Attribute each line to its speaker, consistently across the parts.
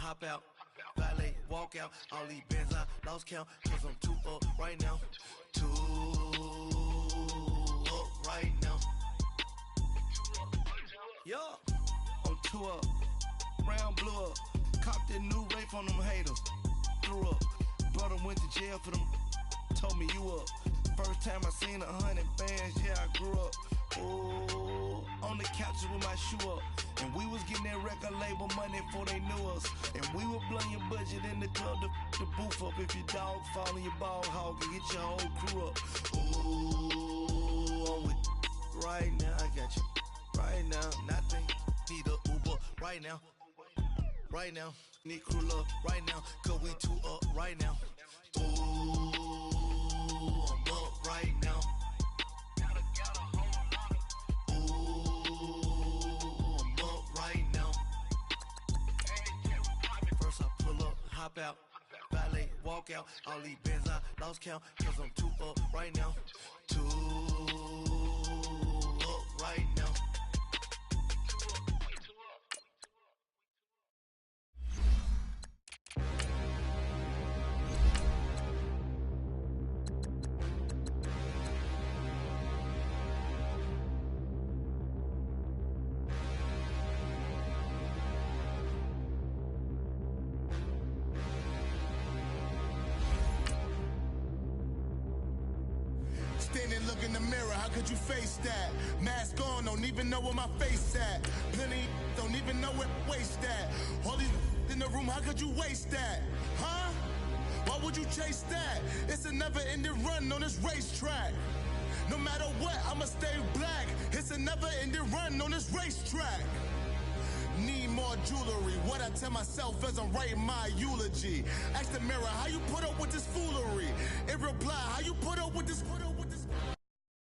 Speaker 1: hop out, valet, walk out. All these bands I lost count, cause I'm too up right now. Too up right now. Yeah, I'm too up. Round blew up. Copped that new rape on them haters. Threw up. Brother went to jail for them. Told me you up. First time I seen 100 bands, yeah, I grew up. Ooh, on the couches with my shoe up. And we was getting that record label money before they knew us. And we were blowing your budget in the club to boof up. If your dog fall in your ball hog and get your whole crew up. Ooh, I'm with right now, I got you. Right now, nothing. Need a Uber right now. Right now, need crew up right now. Cause we too up right now. Ooh, I'm up right now. Hop out, valet, walk out. All these bands I lost count, cause I'm too up right now. Too up right now.
Speaker 2: Standing, look in the mirror, how could you face that? Mask on, don't even know where my face at. Plenty don't even know where waist at. All these in the room, how could you waste that? Huh? Why would you chase that? It's a never-ending run on this racetrack. No matter what, I'ma stay black. It's a never-ending run on this racetrack. Need more jewelry, what I tell myself as I'm writing my eulogy. Ask the mirror, how you put up with this foolery? It reply, how you put up with this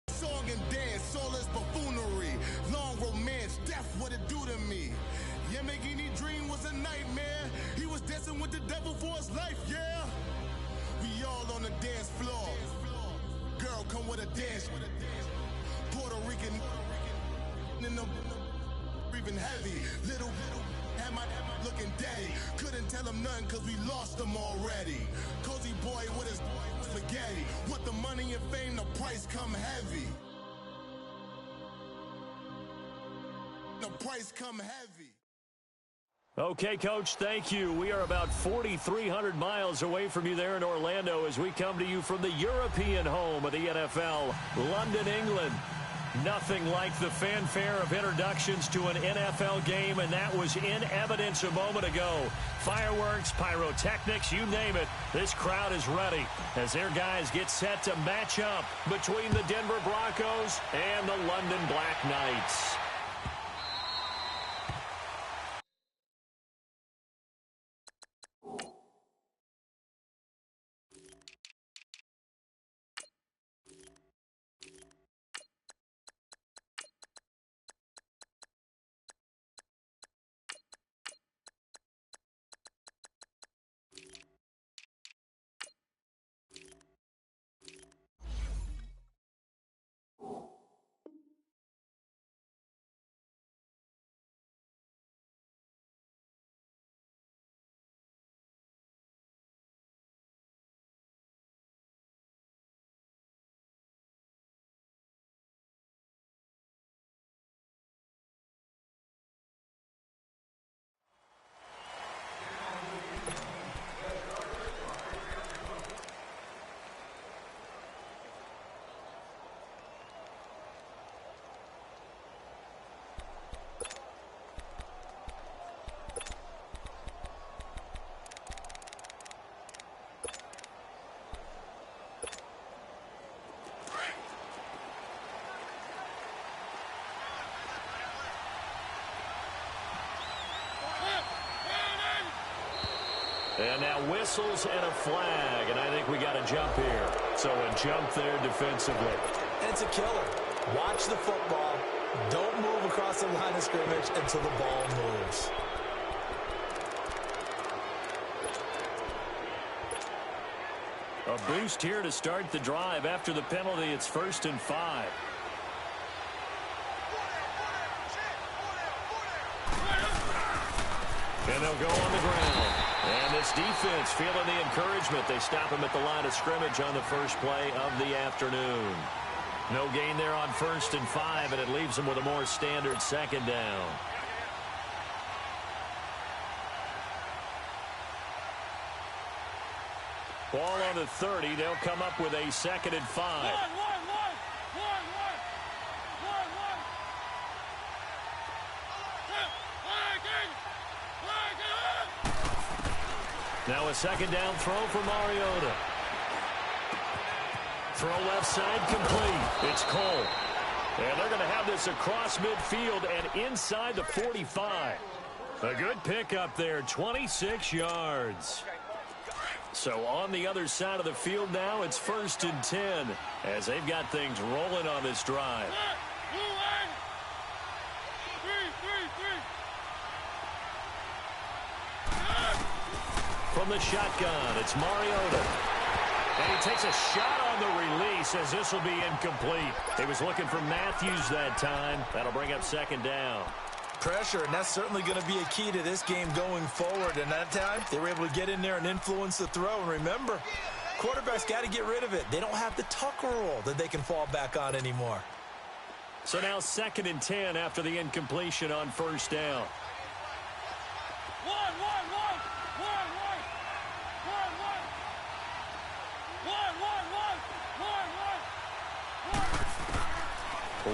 Speaker 2: song and dance, all this buffoonery. Long romance, death, what it do to me? Yamagini dream was a nightmare. He was dancing with the devil for his life, yeah. We all on the dance floor. Girl, come with a dance. Puerto Rican in the breathing heavy. Little am I looking daddy. Couldn't tell him nothing cause we lost him already. Cozy boy with his spaghetti. With the money and fame, the price come heavy. The price come heavy.
Speaker 3: Okay, Coach, thank you. We are about 4,300 miles away from you there in Orlando as we come to you from the European home of the NFL, London, England. Nothing like the fanfare of introductions to an NFL game, and that was in evidence a moment ago. Fireworks, pyrotechnics, you name it. This crowd is ready as their guys get set to match up between the Denver Broncos and the London Black Knights. And now whistles and a flag, and I think we got a jump here. So a jump there defensively.
Speaker 4: And it's a killer. Watch the football. Don't move across the line of scrimmage until the ball moves.
Speaker 3: A boost here to start the drive. After the penalty, it's 1st and 5. And they'll go on the ground. And this defense feeling the encouragement. They stop him at the line of scrimmage on the first play of the afternoon. No gain there on 1st and 5, and it leaves them with a more standard second down. Ball on the 30. They'll come up with a 2nd and 5. Now a 2nd down throw for Mariota. Throw left side complete. It's Cole. And they're going to have this across midfield and inside the 45. A good pickup there, 26 yards. So on the other side of the field now, it's 1st and 10 as they've got things rolling on this drive. From the shotgun, it's Mariota. And he takes a shot on the release as this will be incomplete. He was looking for Matthews that time. That'll bring up 2nd down.
Speaker 4: Pressure, and that's certainly going to be a key to this game going forward. And that time, they were able to get in there and influence the throw. And remember, quarterbacks got to get rid of it. They don't have the Tucker rule that they can fall back on anymore.
Speaker 3: So now 2nd and 10 after the incompletion on 1st down.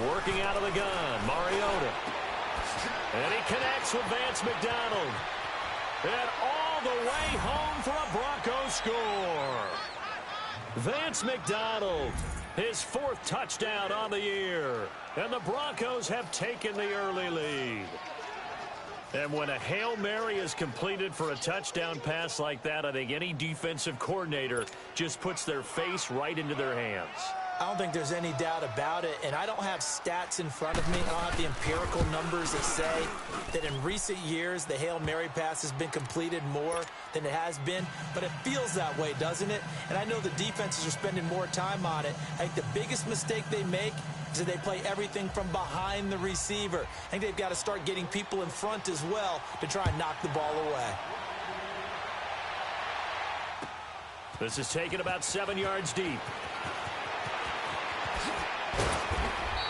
Speaker 3: Working out of the gun, Mariota. And he connects with Vance McDonald. And all the way home for a Broncos score. Vance McDonald, his 4th touchdown on the year. And the Broncos have taken the early lead. And when a Hail Mary is completed for a touchdown pass like that, I think any defensive coordinator just puts their face right into their hands.
Speaker 4: I don't think there's any doubt about it, and I don't have stats in front of me. I don't have the empirical numbers that say that in recent years the Hail Mary pass has been completed more than it has been, but it feels that way, doesn't it? And I know the defenses are spending more time on it. I think the biggest mistake they make is that they play everything from behind the receiver. I think they've got to start getting people in front as well to try and knock the ball away.
Speaker 3: This is taken about 7 yards deep.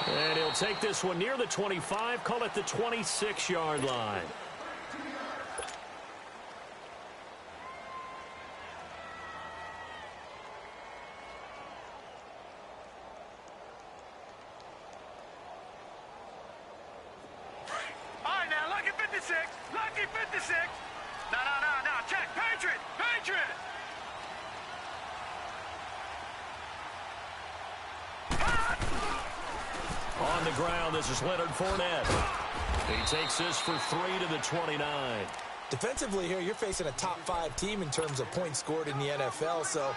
Speaker 3: And he'll take this one near the 25, call it the 26-yard line.
Speaker 5: All right, now, lucky 56. Lucky 56. No. Check. Patriot.
Speaker 3: On the ground, this is Leonard Fournette. He takes this for 3 to the 29.
Speaker 4: Defensively here, you're facing a top-5 team in terms of points scored in the NFL. So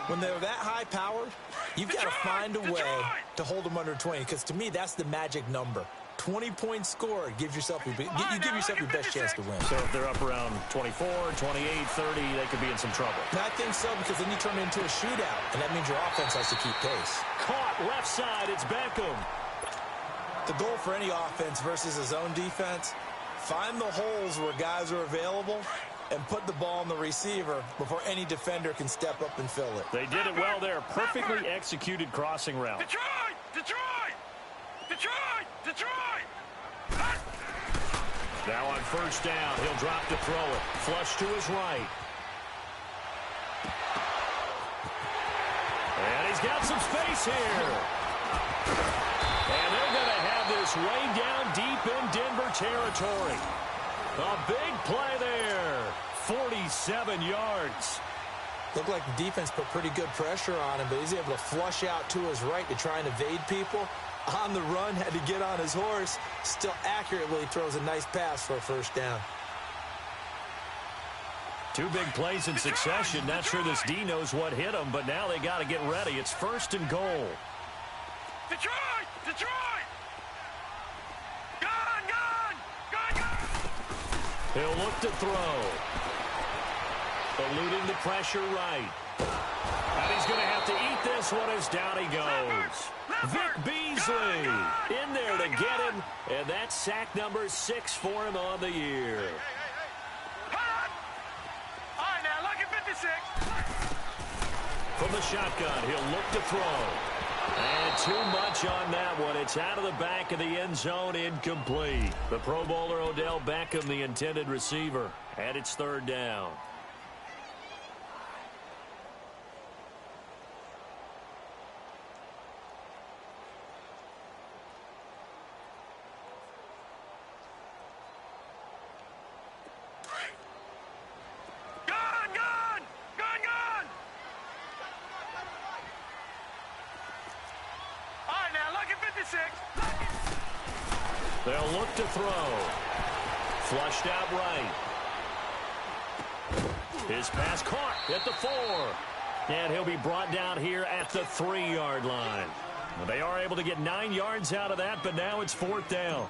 Speaker 4: when they're that high-powered, you've got to find a way to hold them under 20. Because to me, that's the magic number. 20 points scored gives yourself you give yourself your best chance to win.
Speaker 3: So if they're up around 24, 28, 30, they could be in some trouble.
Speaker 4: I think so, because then you turn it into a shootout, and that means your offense has to keep pace.
Speaker 3: Caught left side, it's Beckham.
Speaker 4: The goal for any offense versus a zone defense, find the holes where guys are available and put the ball on the receiver before any defender can step up and fill it.
Speaker 3: They did it well there. Perfectly executed crossing route.
Speaker 5: Detroit!
Speaker 3: Now on 1st down, he'll drop to throw it. Flush to his right. And he's got some space here. And they're going to have this way down deep in Denver territory. A big play there. 47 yards.
Speaker 4: Looked like the defense put pretty good pressure on him, but he's able to flush out to his right to try and evade people. On the run, had to get on his horse. Still accurately throws a nice pass for a 1st down.
Speaker 3: 2 big plays in succession. Not sure this D knows what hit him, but now they got to get ready. It's 1st and goal.
Speaker 5: Detroit! Gone!
Speaker 3: He'll look to throw. Eluding the pressure right. And he's going to have to eat this one as down he goes. Vic Beasley in there to get him, and that's sack number 6 for him on the year. From the shotgun, he'll look to throw. And too much on that one. It's out of the back of the end zone, incomplete. The Pro Bowler Odell Beckham, the intended receiver. And it's third down. They'll look to throw. Flushed out right. His pass caught at the 4. And he'll be brought down here at the 3-yard line. They are able to get 9 yards out of that, but now it's 4th down.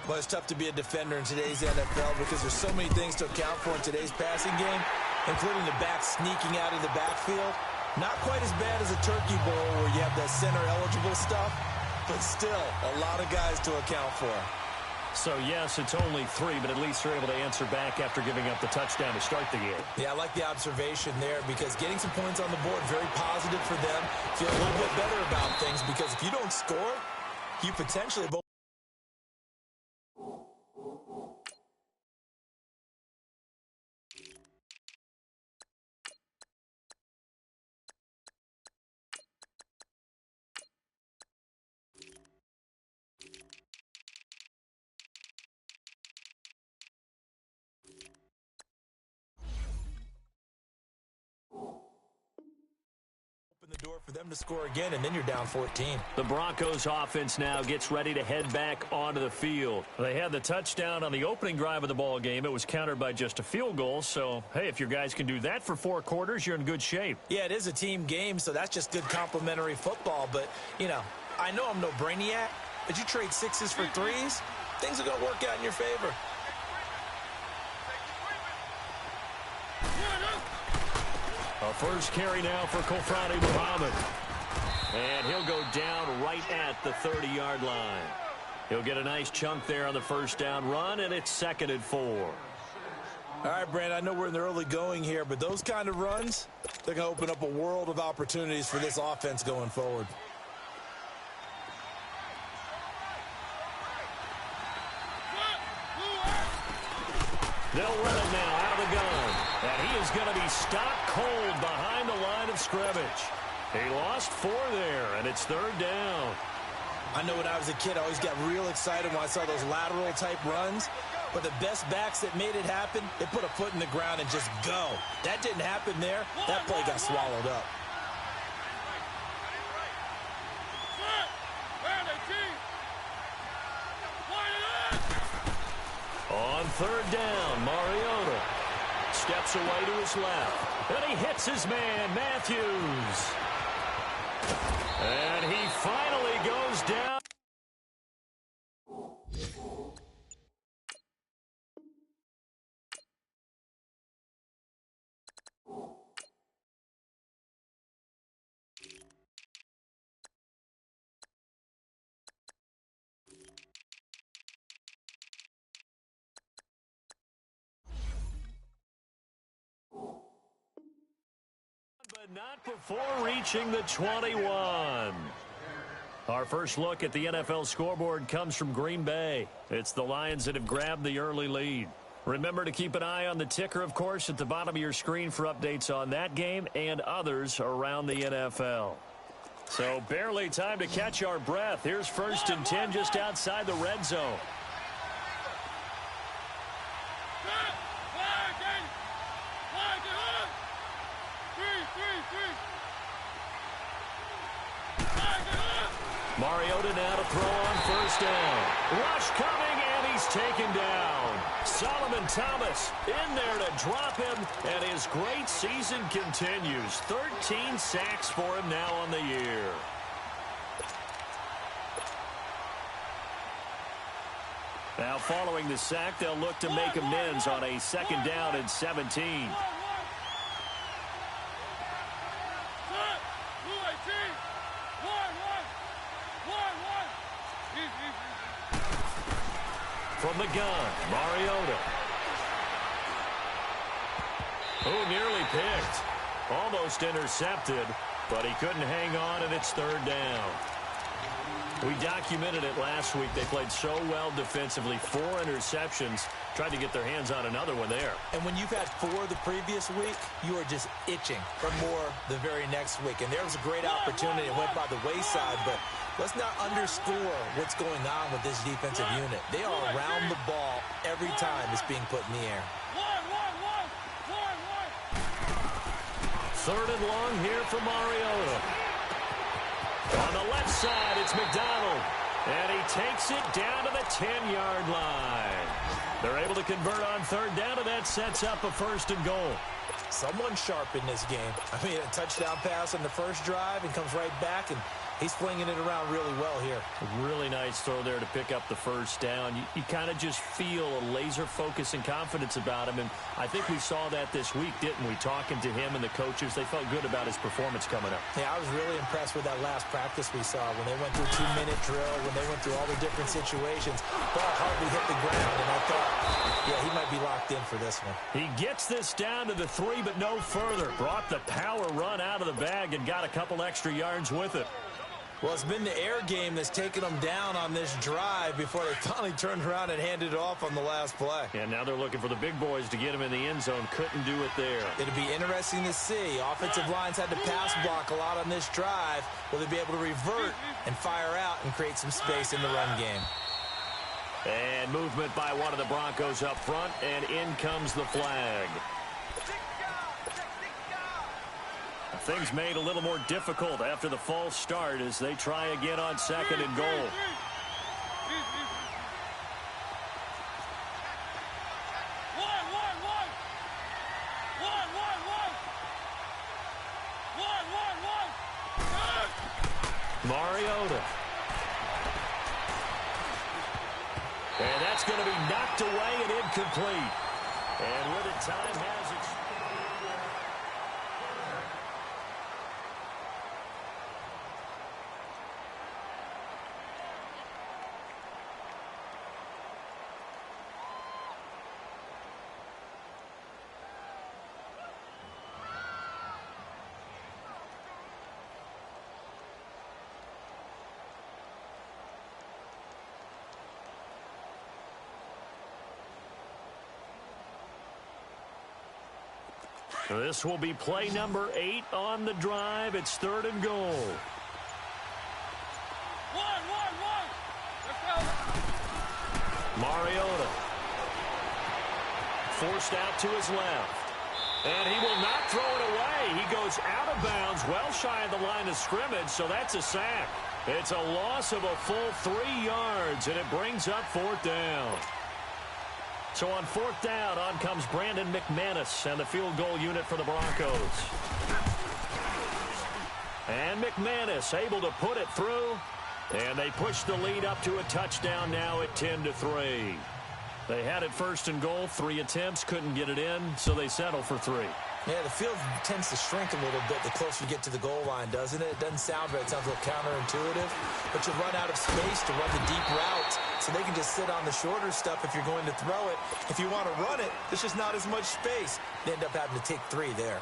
Speaker 4: Well, it's tough to be a defender in today's NFL because there's so many things to account for in today's passing game, including the back sneaking out of the backfield. Not quite as bad as a turkey bowl where you have the center-eligible stuff, but still a lot of guys to account for.
Speaker 3: So, yes, it's only 3, but at least they're able to answer back after giving up the touchdown to start the game.
Speaker 4: Yeah, I like the observation there because getting some points on the board, very positive for them. Feel a little bit better about things because if you don't score, you potentially have the door for them to score again, and then you're down 14.
Speaker 3: The Broncos offense now gets ready to head back onto the field. They had the touchdown on the opening drive of the ball game. It was countered by just a field goal. So, hey, if your guys can do that for 4 quarters, you're in good shape.
Speaker 4: Yeah, it is a team game, so that's just good complimentary football. But, you know, I know I'm no brainiac, but you trade 6s for 3s, things are going to work out in your favor.
Speaker 3: A first carry now for Kofrani Muhammad. And he'll go down right at the 30-yard line. He'll get a nice chunk there on the first down run, and it's 2nd and 4.
Speaker 4: All right, Brand, I know we're in the early going here, but those kind of runs, they're going to open up a world of opportunities for this offense going forward.
Speaker 3: They'll run it now out of the gun. And he is going to be stopped cold behind the line of scrimmage. He lost 4 there, and it's 3rd down.
Speaker 4: I know when I was a kid, I always got real excited when I saw those lateral-type runs. But the best backs that made it happen, they put a foot in the ground and just go. That didn't happen there. That play got swallowed up.
Speaker 3: On 3rd down, Mariota steps away to his left. And he hits his man, Matthews. And he finally goes down. But not before reaching the 21. Our first look at the NFL scoreboard comes from Green Bay. It's the Lions that have grabbed the early lead. Remember to keep an eye on the ticker, of course, at the bottom of your screen for updates on that game and others around the NFL. So barely time to catch our breath. Here's 1st and 10 just outside the red zone. Mariota now to throw on 1st down. Rush coming, and he's taken down. Solomon Thomas in there to drop him, and his great season continues. 13 sacks for him now on the year. Now following the sack, they'll look to make amends on a 2nd down and 17. From the gun, Mariota. Oh, nearly picked. Almost intercepted, but he couldn't hang on, and it's third down. We documented it last week. They played so well defensively. 4 interceptions. Tried to get their hands on another one there.
Speaker 4: And when you've had 4 the previous week, you are just itching for more the very next week. And there was a great opportunity. It went by the wayside, but let's not underscore what's going on with this defensive unit. They are around the ball every time it's being put in the air.
Speaker 3: Third and long here for Mariota. On the left side, it's McDonald. And he takes it down to the 10-yard line. They're able to convert on third down, and that sets up a first and goal.
Speaker 4: Someone sharp in this game. I mean, a touchdown pass on the first drive and comes right back, and he's flinging it around really well here.
Speaker 3: A really nice throw there to pick up the first down. You kind of just feel a laser focus and confidence about him, and I think we saw that this week, didn't we? Talking to him and the coaches, they felt good about his performance coming up.
Speaker 4: Yeah, I was really impressed with that last practice we saw when they went through 2-minute drill, when they went through all the different situations. Ball hardly hit the ground, and I thought, yeah, he might be locked in for this one.
Speaker 3: He gets this down to the 3, but no further. Brought the power run out of the bag and got a couple extra yards with it.
Speaker 4: Well, it's been the air game that's taken them down on this drive before they finally turned around and handed it off on the last play.
Speaker 3: And now they're looking for the big boys to get him in the end zone. Couldn't do it there.
Speaker 4: It'll be interesting to see. Offensive lines had to pass block a lot on this drive. Will they be able to revert and fire out and create some space in the run game?
Speaker 3: And movement by one of the Broncos up front, and in comes the flag. Things made a little more difficult after the false start as they try again on second and goal. Mariota. And that's going to be knocked away and incomplete. And with it, time has expired. This will be play number 8 on the drive. It's third and goal. Mariota forced out to his left. And he will not throw it away. He goes out of bounds, well shy of the line of scrimmage, so that's a sack. It's a loss of a full 3 yards, and it brings up fourth down. So on fourth down, on comes Brandon McManus and the field goal unit for the Broncos. And McManus able to put it through, and they push the lead up to a touchdown now at 10-3. They had it first and goal, 3 attempts, couldn't get it in, so they settle for 3.
Speaker 4: Yeah, the field tends to shrink a little bit the closer you get to the goal line, doesn't it? It doesn't sound right. It sounds a little counterintuitive. But you run out of space to run the deep routes, so they can just sit on the shorter stuff if you're going to throw it. If you want to run it, there's just not as much space. They end up having to take 3 there.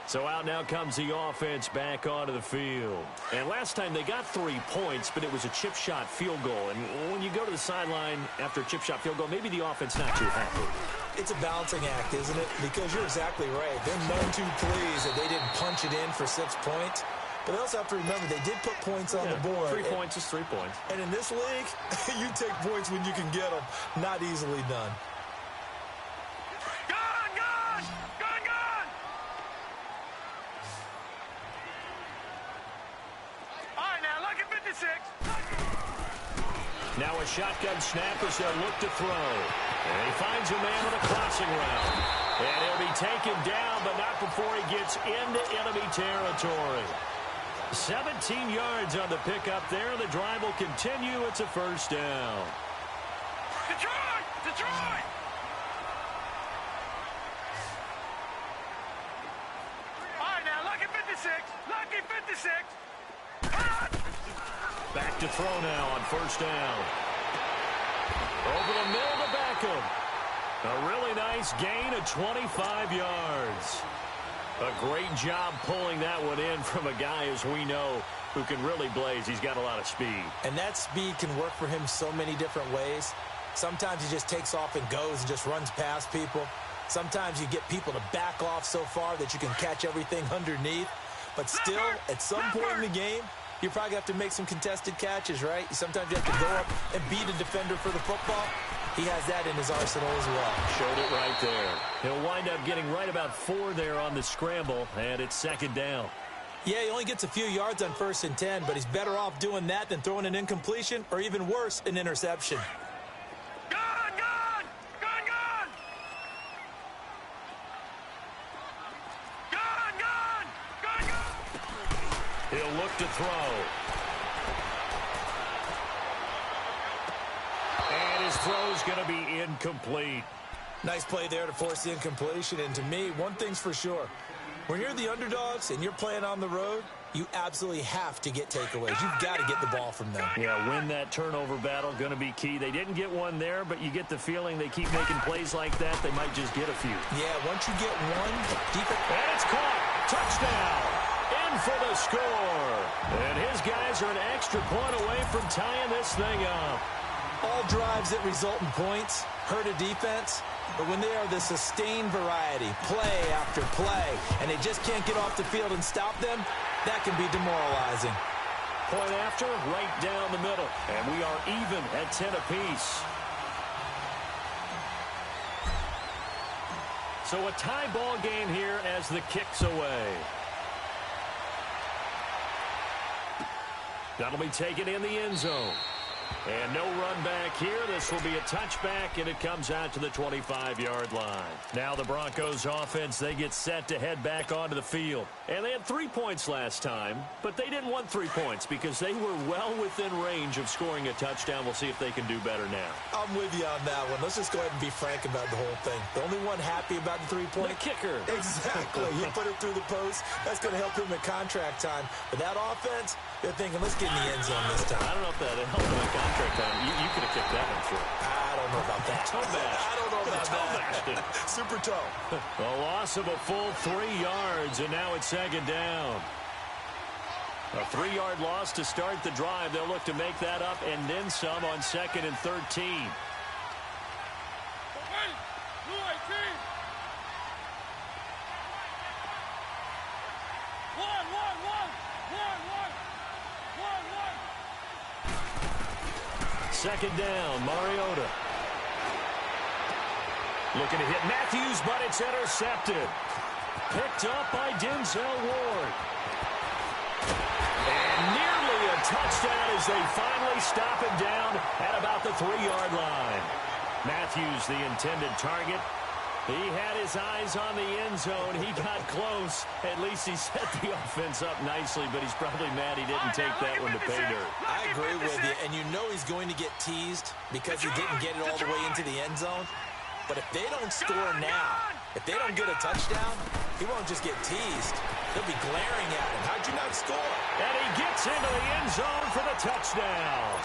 Speaker 3: So out now comes the offense back onto the field. And last time they got 3 points, but it was a chip shot field goal. And when you go to the sideline after a chip shot field goal, maybe the offense not too happy.
Speaker 4: It's a balancing act, isn't it? Because you're exactly right. They're none too pleased that they didn't punch it in for 6 points. But they also have to remember they did put points on the board.
Speaker 3: 3 points is 3 points.
Speaker 4: And in this league, you take points when you can get them. Not easily done.
Speaker 3: Now a shotgun snap as they'll look to throw. And he finds a man with a crossing route. And he'll be taken down, but not before he gets into enemy territory. 17 yards on the pickup there. The drive will continue. It's a first down.
Speaker 5: Detroit! Detroit! All right, now, lucky 56. Lucky 56.
Speaker 3: Back to throw now on first down. Over the middle to Beckham. A really nice gain of 25 yards. A great job pulling that one in from a guy, as we know, who can really blaze. He's got a lot of speed.
Speaker 4: And that speed can work for him so many different ways. Sometimes he just takes off and goes and just runs past people. Sometimes you get people to back off so far that you can catch everything underneath. But still, at some point in the game, you probably have to make some contested catches, right? Sometimes you have to go up and beat a defender for the football. He has that in his arsenal as well.
Speaker 3: Showed it right there. He'll wind up getting right about 4 there on the scramble, and it's second down.
Speaker 4: Yeah, he only gets a few yards on 1st and 10, but he's better off doing that than throwing an incompletion or even worse, an interception.
Speaker 5: Gone! Gone! Gone! Gone! Gone! Gone! Gone! Gone!
Speaker 3: He'll look to throw. And his throw's going to be incomplete.
Speaker 4: Nice play there to force the incompletion. And to me, one thing's for sure. When you're the underdogs and you're playing on the road, you absolutely have to get takeaways. You've got to get the ball from them.
Speaker 3: Yeah, win that turnover battle, going to be key. They didn't get one there, but you get the feeling they keep making plays like that, they might just get a few.
Speaker 4: Yeah, once you get one, defense.
Speaker 3: And it's caught. Touchdown. In for the score. And his guys are an extra point away from tying this thing up.
Speaker 4: All drives that result in points hurt a defense, but when they are the sustained variety, play after play, and they just can't get off the field and stop them, that can be demoralizing.
Speaker 3: Point after, right down the middle, and we are even at 10 apiece. So a tie ball game here as the kick's away. That'll be taken in the end zone. And no run back here. This will be a touchback, and it comes out to the 25-yard line. Now the Broncos offense, they get set to head back onto the field. And they had 3 points last time, but they didn't want 3 points because they were well within range of scoring a touchdown. We'll see if they can do better now.
Speaker 4: I'm with you on that one. Let's just go ahead and be frank about the whole thing. The only one happy about the 3-point.
Speaker 3: The kicker.
Speaker 4: Exactly. He put it through the post. That's going to help him at contract time. But that offense, they're thinking, let's get in the end zone this time.
Speaker 3: I don't know if that helped him at contract time. You could have kicked that one through.
Speaker 4: I don't know about that.
Speaker 3: Toe bash.
Speaker 4: I don't know about
Speaker 3: bashed it.
Speaker 4: that. Super toe.
Speaker 3: A loss of a full 3 yards, and now it's second down. A 3-yard loss to start the drive. They'll look to make that up and then some on 2nd and 13. Second down, Mariota. Looking to hit Matthews, but it's intercepted. Picked up by Denzel Ward. And nearly a touchdown as they finally stop him down at about the 3-yard line. Matthews, the intended target. He had his eyes on the end zone. He got close. At least he set the offense up nicely, but he's probably mad he didn't take that one to pay dirt.
Speaker 4: I agree with you, and you know he's going to get teased because he didn't get it all the way into the end zone. But if they don't score now, if they don't get a touchdown, he won't just get teased. They'll be glaring at him. How'd you not score?
Speaker 3: And he gets into the end zone for the touchdown.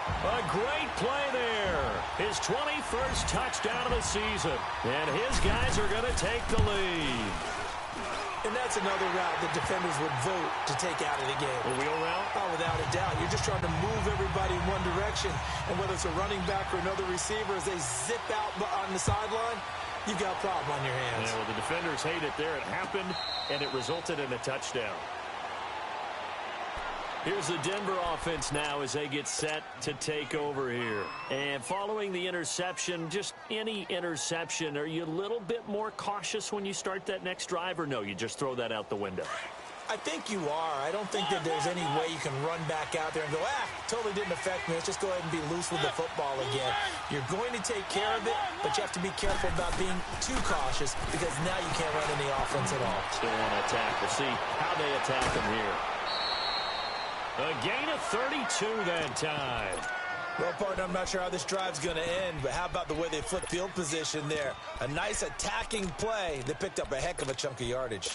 Speaker 3: A great play there. His 21st touchdown of the season. And his guys are going to take the lead.
Speaker 4: And that's another route the defenders would vote to take out of the game.
Speaker 3: A wheel route?
Speaker 4: Oh, without a doubt. You're just trying to move everybody in one direction. And whether it's a running back or another receiver, as they zip out on the sideline, you've got a problem on your hands.
Speaker 3: Yeah, well, the defenders hate it there. It happened, and it resulted in a touchdown. Here's the Denver offense now as they get set to take over here. And following the interception, just any interception, are you a little bit more cautious when you start that next drive, or no, you just throw that out the window?
Speaker 4: I think you are. I don't think that there's any way you can run back out there and go, totally didn't affect me. Let's just go ahead and be loose with the football again. You're going to take care of it, but you have to be careful about being too cautious because now you can't run any offense at all.
Speaker 3: Still want to attack. We'll see how they attack them here. A gain of 32 that time.
Speaker 4: Well, partner, I'm not sure how this drive's going to end, but how about the way they flip field position there? A nice attacking play that picked up a heck of a chunk of yardage.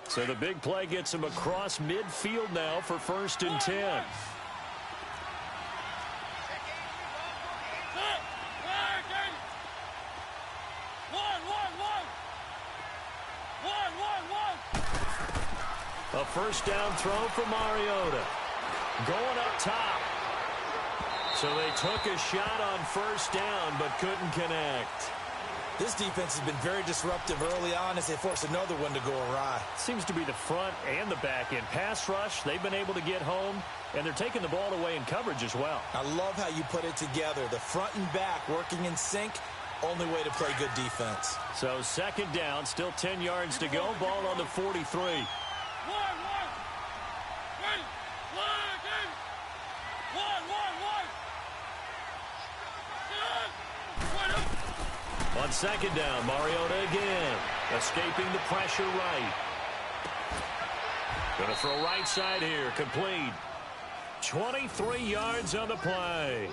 Speaker 3: So the big play gets him across midfield now for 1st and 10. A first down throw for Mariota. Going up top. So they took a shot on first down but couldn't connect.
Speaker 4: This defense has been very disruptive early on as they force another one to go awry.
Speaker 3: Seems to be the front and the back end. Pass rush, they've been able to get home, and they're taking the ball away in coverage as well.
Speaker 4: I love how you put it together. The front and back working in sync, only way to play good defense.
Speaker 3: So second down, still 10 yards to go. Ball on the 43. On second down, Mariota again, escaping the pressure right. Going to throw right side here, complete. 23 yards on the play.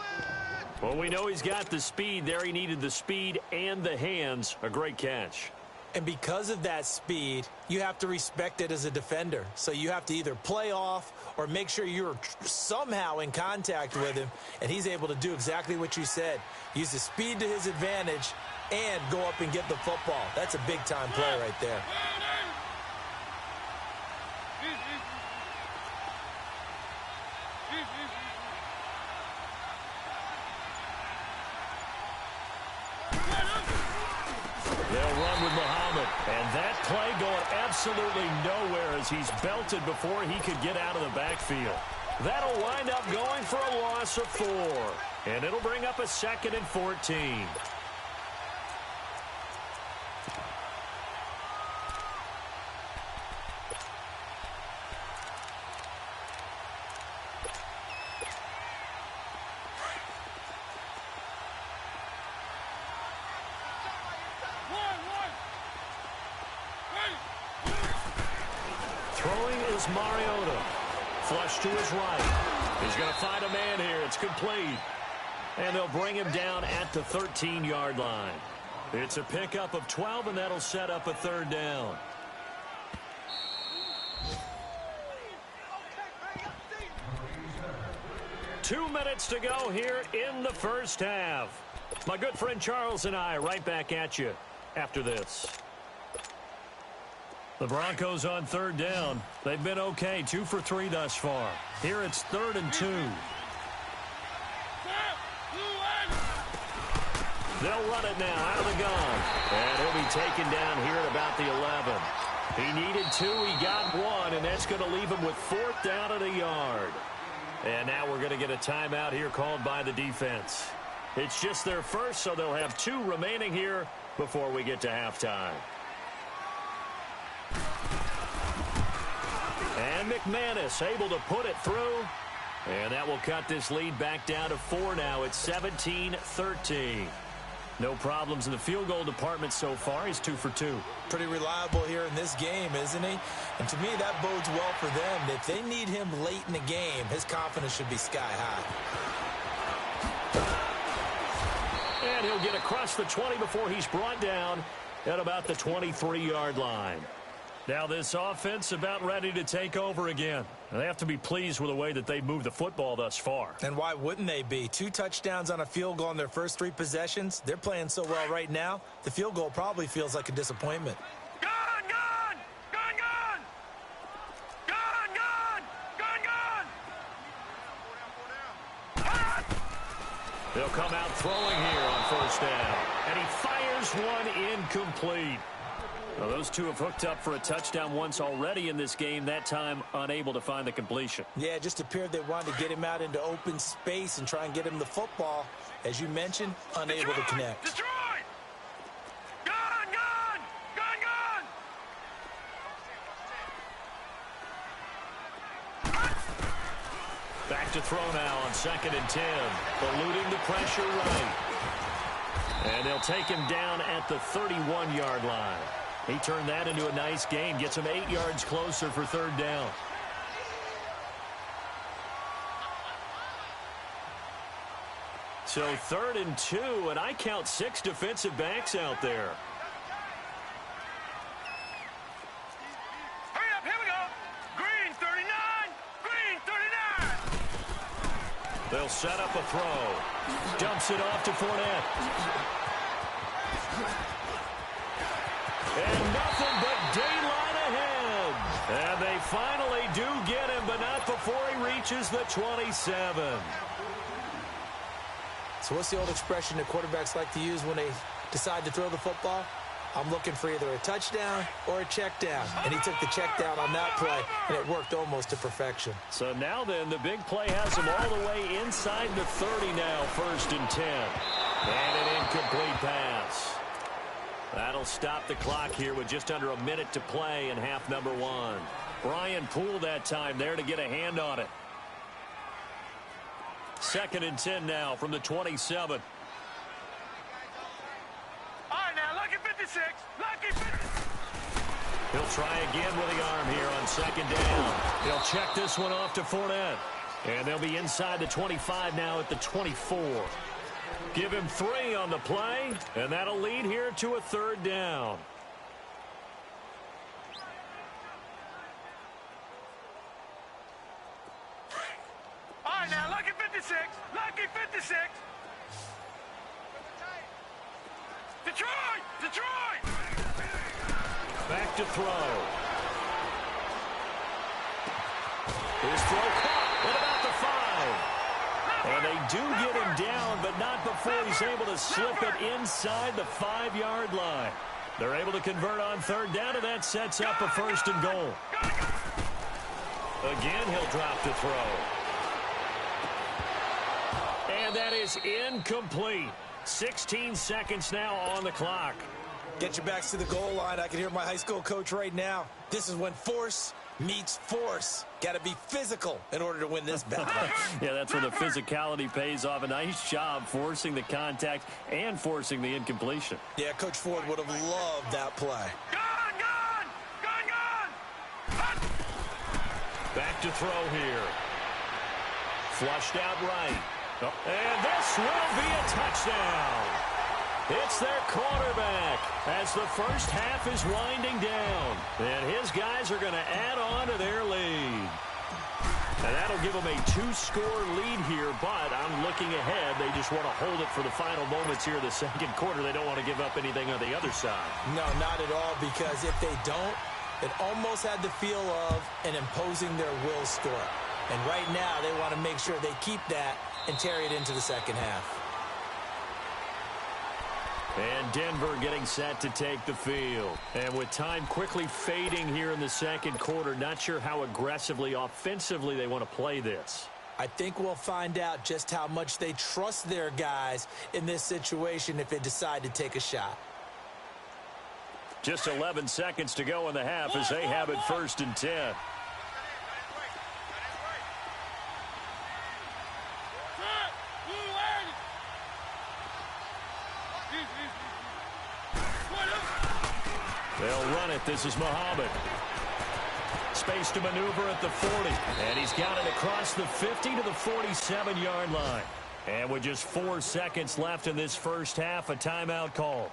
Speaker 3: Well, we know he's got the speed there. He needed the speed and the hands. A great catch.
Speaker 4: And because of that speed, you have to respect it as a defender. So you have to either play off or make sure you're somehow in contact with him, and he's able to do exactly what you said. Use the speed to his advantage and go up and get the football. That's a big-time play right there.
Speaker 3: They'll run with Muhammad. And that play going absolutely nowhere as he's belted before he could get out of the backfield. That'll wind up going for a loss of 4. And it'll bring up a 2nd and 14. Throwing is Mariota. Flush to his right. He's going to find a man here. It's complete. And they'll bring him down at the 13-yard line. It's a pickup of 12, and that'll set up a 3rd down. Two minutes to go here in the first half. My good friend Charles and I right back at you after this. The Broncos on 3rd down. They've been okay, 2 for 3 thus far. Here it's 3rd and 2. They'll run it now out of the gun. And he'll be taken down here at about the 11. He needed 2, he got 1, and that's going to leave him with 4th down at a yard. And now we're going to get a timeout here called by the defense. It's just their first, so they'll have 2 remaining here before we get to halftime. And McManus able to put it through. And that will cut this lead back down to 4 now. It's 17-13. No problems in the field goal department so far. He's 2 for 2.
Speaker 4: Pretty reliable here in this game, isn't he? And to me, that bodes well for them. If they need him late in the game, his confidence should be sky high.
Speaker 3: And he'll get across the 20 before he's brought down at about the 23-yard line. Now this offense about ready to take over again. They have to be pleased with the way that they've moved the football thus far.
Speaker 4: And why wouldn't they be? 2 touchdowns on a field goal in their first 3 possessions. They're playing so well right now, the field goal probably feels like a disappointment.
Speaker 5: Gun, gun! Gun, gun! Gun, gun! Gun, gun!
Speaker 3: They'll come out throwing here on first down. And he fires one incomplete. Well, those 2 have hooked up for a touchdown once already in this game, that time unable to find the completion.
Speaker 4: Yeah, it just appeared they wanted to get him out into open space and try and get him the football. As you mentioned, unable to connect.
Speaker 5: Detroit! Gun, gun! Gun, gun!
Speaker 3: Back to throw now on 2nd and 10. Eluding the pressure right. And they'll take him down at the 31-yard line. He turned that into a nice gain. Gets him 8 yards closer for 3rd down. So 3rd and 2, and I count 6 defensive backs out there.
Speaker 5: Hurry up, here we go! Green 39! Green 39!
Speaker 3: They'll set up a throw. Dumps it off to Fournette. And nothing but daylight ahead. And they finally do get him, but not before he reaches the 27.
Speaker 4: So what's the old expression that quarterbacks like to use when they decide to throw the football? I'm looking for either a touchdown or a check down. And he took the check down on that play, and it worked almost to perfection.
Speaker 3: So now then, the big play has him all the way inside the 30 now, 1st and 10. And an incomplete pass. That'll stop the clock here with just under a minute to play in half number 1. Brian Poole that time there to get a hand on it. 2nd and 10 now from the 27.
Speaker 5: All right, now, lucky 56. Lucky 56.
Speaker 3: He'll try again with the arm here on 2nd down. He'll check this one off to Fournette. And they'll be inside the 25 now at the 24. Give him 3 on the play, and that'll lead here to a 3rd down.
Speaker 5: All right, now, lucky 56. Lucky 56. Detroit! Detroit!
Speaker 3: Back to throw. His throw caught at about the 5. And they do get him down, but not before he's able to slip it inside the 5-yard line. They're able to convert on 3rd down, and that sets up a 1st and goal. Again, he'll drop to throw. And that is incomplete. 16 seconds now on the clock.
Speaker 4: Get your backs to the goal line. I can hear my high school coach right now. This is when force meets force. Got to be physical in order to win this battle.
Speaker 3: Yeah, that's when the physicality pays off. A nice job forcing the contact and forcing the incompletion.
Speaker 4: Yeah, Coach Ford would have loved that play.
Speaker 5: Gone, gone! Gone, gone!
Speaker 3: Back to throw here. Flushed out right. Oh, and this will be a touchdown. It's their quarterback as the first half is winding down. And his guys are going to add on to their lead. And that'll give them a 2-score lead here, but I'm looking ahead. They just want to hold it for the final moments here of the 2nd quarter. They don't want to give up anything on the other side.
Speaker 4: No, not at all, because if they don't, it almost had the feel of an imposing their will score. And right now, they want to make sure they keep that and carry it into the 2nd half.
Speaker 3: And Denver getting set to take the field. And with time quickly fading here in the 2nd quarter, not sure how aggressively, offensively they want to play this.
Speaker 4: I think we'll find out just how much they trust their guys in this situation if they decide to take a shot.
Speaker 3: Just 11 seconds to go in the half as they have it 1st and 10. They'll run it. This is Muhammad. Space to maneuver at the 40. And he's got it across the 50 to the 47-yard line. And with just 4 seconds left in this first half, a timeout call.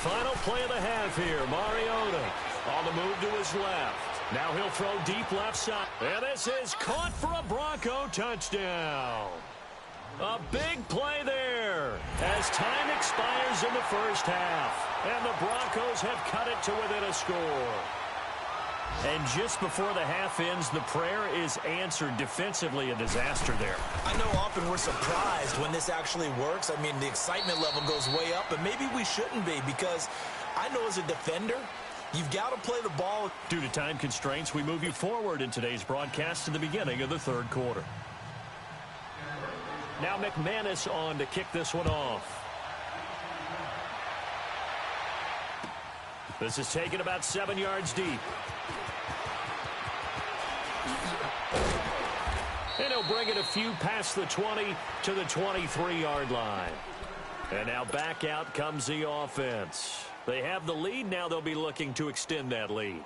Speaker 3: Final play of the half here. Mariota on the move to his left. Now he'll throw deep left side. And this is caught for a Bronco touchdown. A big play there as time expires in the first half. And the Broncos have cut it to within a score. And just before the half ends, the prayer is answered. Defensively, a disaster there.
Speaker 4: I know often we're surprised when this actually works. I mean, the excitement level goes way up, but maybe we shouldn't be, because I know as a defender, you've got to play the ball.
Speaker 3: Due to time constraints, we move you forward in today's broadcast to the beginning of the 3rd quarter. Now McManus on to kick this one off. This is taken about 7 yards deep. And he'll bring it a few past the 20 to the 23-yard line. And now back out comes the offense. They have the lead. Now they'll be looking to extend that lead.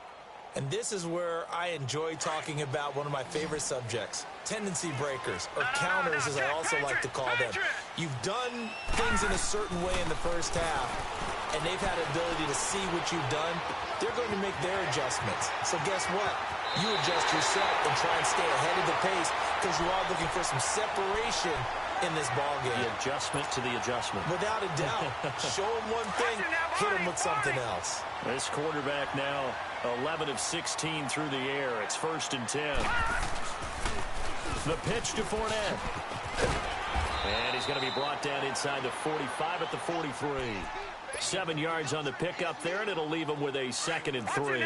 Speaker 4: And this is where I enjoy talking about one of my favorite subjects, tendency breakers, or counters as I also like to call them. You've done things in a certain way in the first half, and they've had ability to see what you've done. They're going to make their adjustments. So guess what? You adjust yourself and try and stay ahead of the pace because you are looking for some separation in this ballgame.
Speaker 3: The adjustment to the adjustment.
Speaker 4: Without a doubt. Show them one thing, hit them with something else.
Speaker 3: This quarterback now 11 of 16 through the air. It's 1st and 10. The pitch to Fournette. And he's going to be brought down inside the 45 at the 43. 7 yards on the pickup there, and it'll leave him with a 2nd and 3.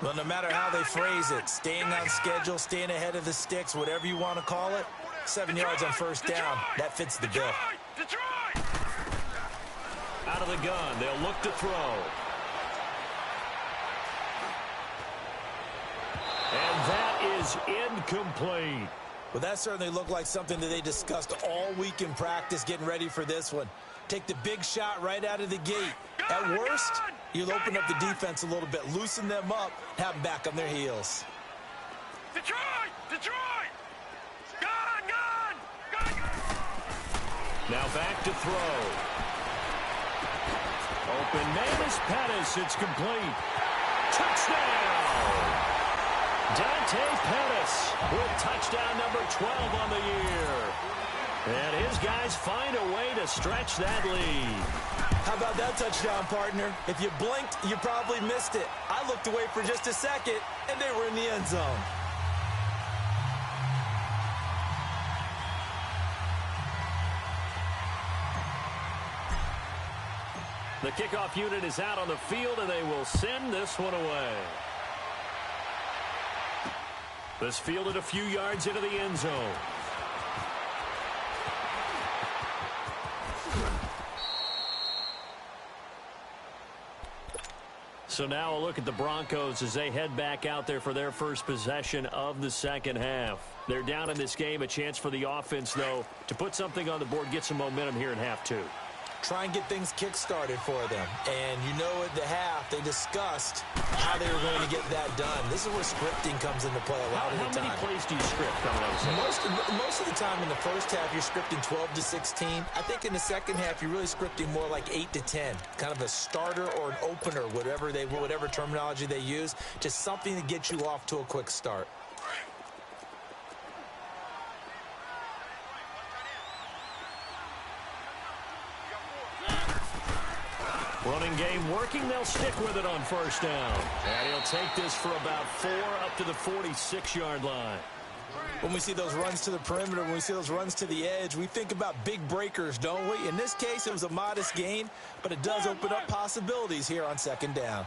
Speaker 4: Well, no matter how they phrase it, staying on schedule, staying ahead of the sticks, whatever you want to call it, 7 yards on 1st down, that fits the bill.
Speaker 3: Out of the gun, they'll look to throw. And that is incomplete.
Speaker 4: Well, that certainly looked like something that they discussed all week in practice getting ready for this one. Take the big shot right out of the gate. At worst, you'll open up the defense a little bit, loosen them up, have them back on their heels.
Speaker 5: Detroit! Detroit! Gun!
Speaker 3: Now back to throw. Open man is Pettis. It's complete. Touchdown! Dante Pettis with touchdown number 12 on the year. And his guys find a way to stretch that lead.
Speaker 4: How about that touchdown, partner? If you blinked, you probably missed it. I looked away for just a second, and they were in the end zone.
Speaker 3: The kickoff unit is out on the field, and they will send this one away. This fielded a few yards into the end zone. So now a look at the Broncos as they head back out there for their first possession of the second half. They're down in this game. A chance for the offense, though, to put something on the board, get some momentum here in half two.
Speaker 4: Try and get things kick-started for them. And you know at the half, they discussed how they were going to get that done. This is where scripting comes into play a lot of the time.
Speaker 3: How many plays do you script coming out of
Speaker 4: Most of the time in the first half, you're scripting 12 to 16. I think in the second half, you're really scripting more like 8 to 10. Kind of a starter or an opener, whatever terminology they use. Just something to get you off to a quick start.
Speaker 3: Running game working. They'll stick with it on 1st down. And he'll take this for about 4 up to the 46-yard line.
Speaker 4: When we see those runs to the perimeter, when we see those runs to the edge, we think about big breakers, don't we? In this case, it was a modest gain, but it does open up possibilities here on 2nd down.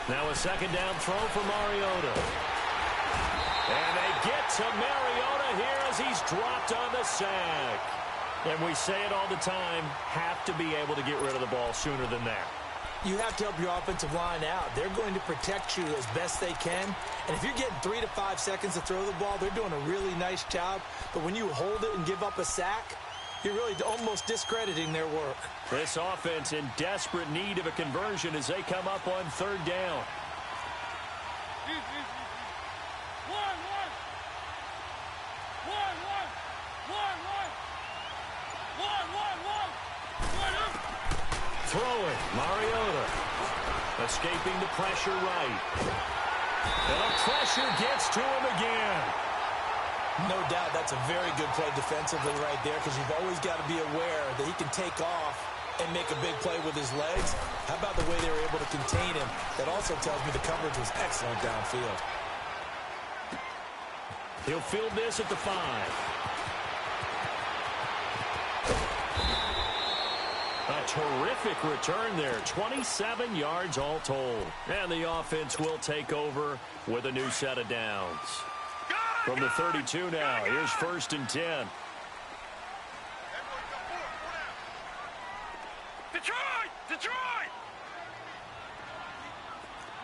Speaker 3: Now a 2nd down throw for Mariota. And they get to Mariota here as he's dropped on the sack. And we say it all the time, have to be able to get rid of the ball sooner than that.
Speaker 4: You have to help your offensive line out. They're going to protect you as best they can. And if you're getting 3 to 5 seconds to throw the ball, they're doing a really nice job. But when you hold it and give up a sack, you're really almost discrediting their work.
Speaker 3: This offense in desperate need of a conversion as they come up on 3rd down. Throwing, Mariota. Escaping the pressure right. And the pressure gets to him again.
Speaker 4: No doubt that's a very good play defensively right there because you've always got to be aware that he can take off and make a big play with his legs. How about the way they were able to contain him? That also tells me the coverage was excellent downfield.
Speaker 3: He'll field this at the 5. A terrific return there. 27 yards all told. And the offense will take over with a new set of downs. From the 32 now, here's 1st and 10.
Speaker 5: Detroit! Detroit!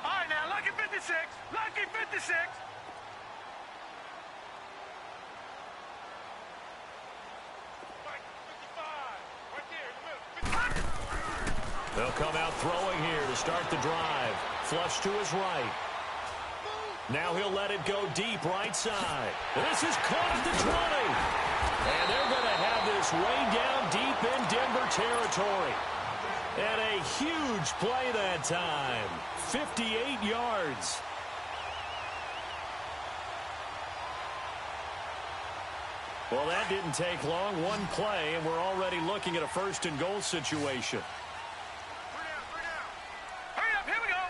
Speaker 5: All right, now, look at 56. Lucky 56.
Speaker 3: They'll come out throwing here to start the drive. Flush to his right. Now he'll let it go deep right side. This is caught at the 20. And they're going to have this way down deep in Denver territory. And a huge play that time. 58 yards. Well, that didn't take long. One play, and we're already looking at a first and goal situation.
Speaker 5: Hurry up, here we go.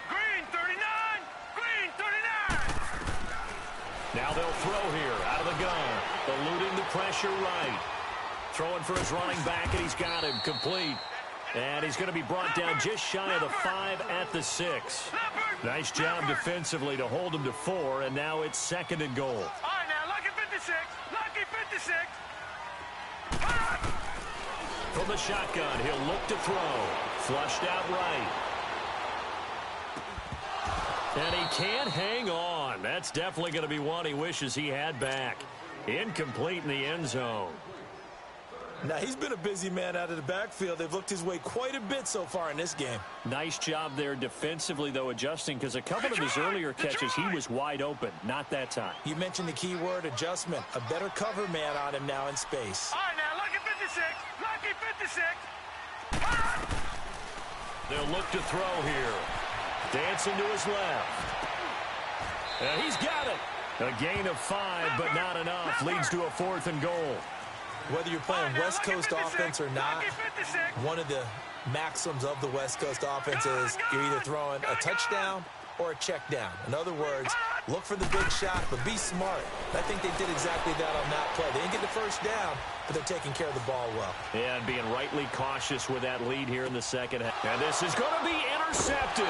Speaker 5: Green 39. Green 39.
Speaker 3: Now they'll throw here out of the gun. Eluding the pressure right. Throwing for his running back, and he's got him complete. And he's going to be brought down just shy of the 5 at the 6. Nice job defensively to hold him to 4, and now it's second and goal.
Speaker 5: All right, now, lucky 56. Lucky 56.
Speaker 3: From the shotgun, he'll look to throw. Flushed out right. And he can't hang on. That's definitely going to be one he wishes he had back. Incomplete in the end zone.
Speaker 4: Now, he's been a busy man out of the backfield. They've looked his way quite a bit so far in this game.
Speaker 3: Nice job there defensively, though, adjusting, because a couple of his earlier catches, he was wide open. Not that time.
Speaker 4: You mentioned the key word, adjustment. A better cover man on him now in space.
Speaker 5: All right, now, lucky 56. Lucky 56.
Speaker 3: They'll look to throw here. Dancing to his left. And he's got it. A gain of 5, but not enough. Leads to a 4th and goal.
Speaker 4: Whether you're playing West Coast offense or not, one of the maxims of the West Coast offense is you're either throwing a touchdown or a check down. In other words, look for the big shot, but be smart. I think they did exactly that on that play. They didn't get the first down, but they're taking care of the ball well.
Speaker 3: Yeah, and being rightly cautious with that lead here in the second half. And this is going to be intercepted.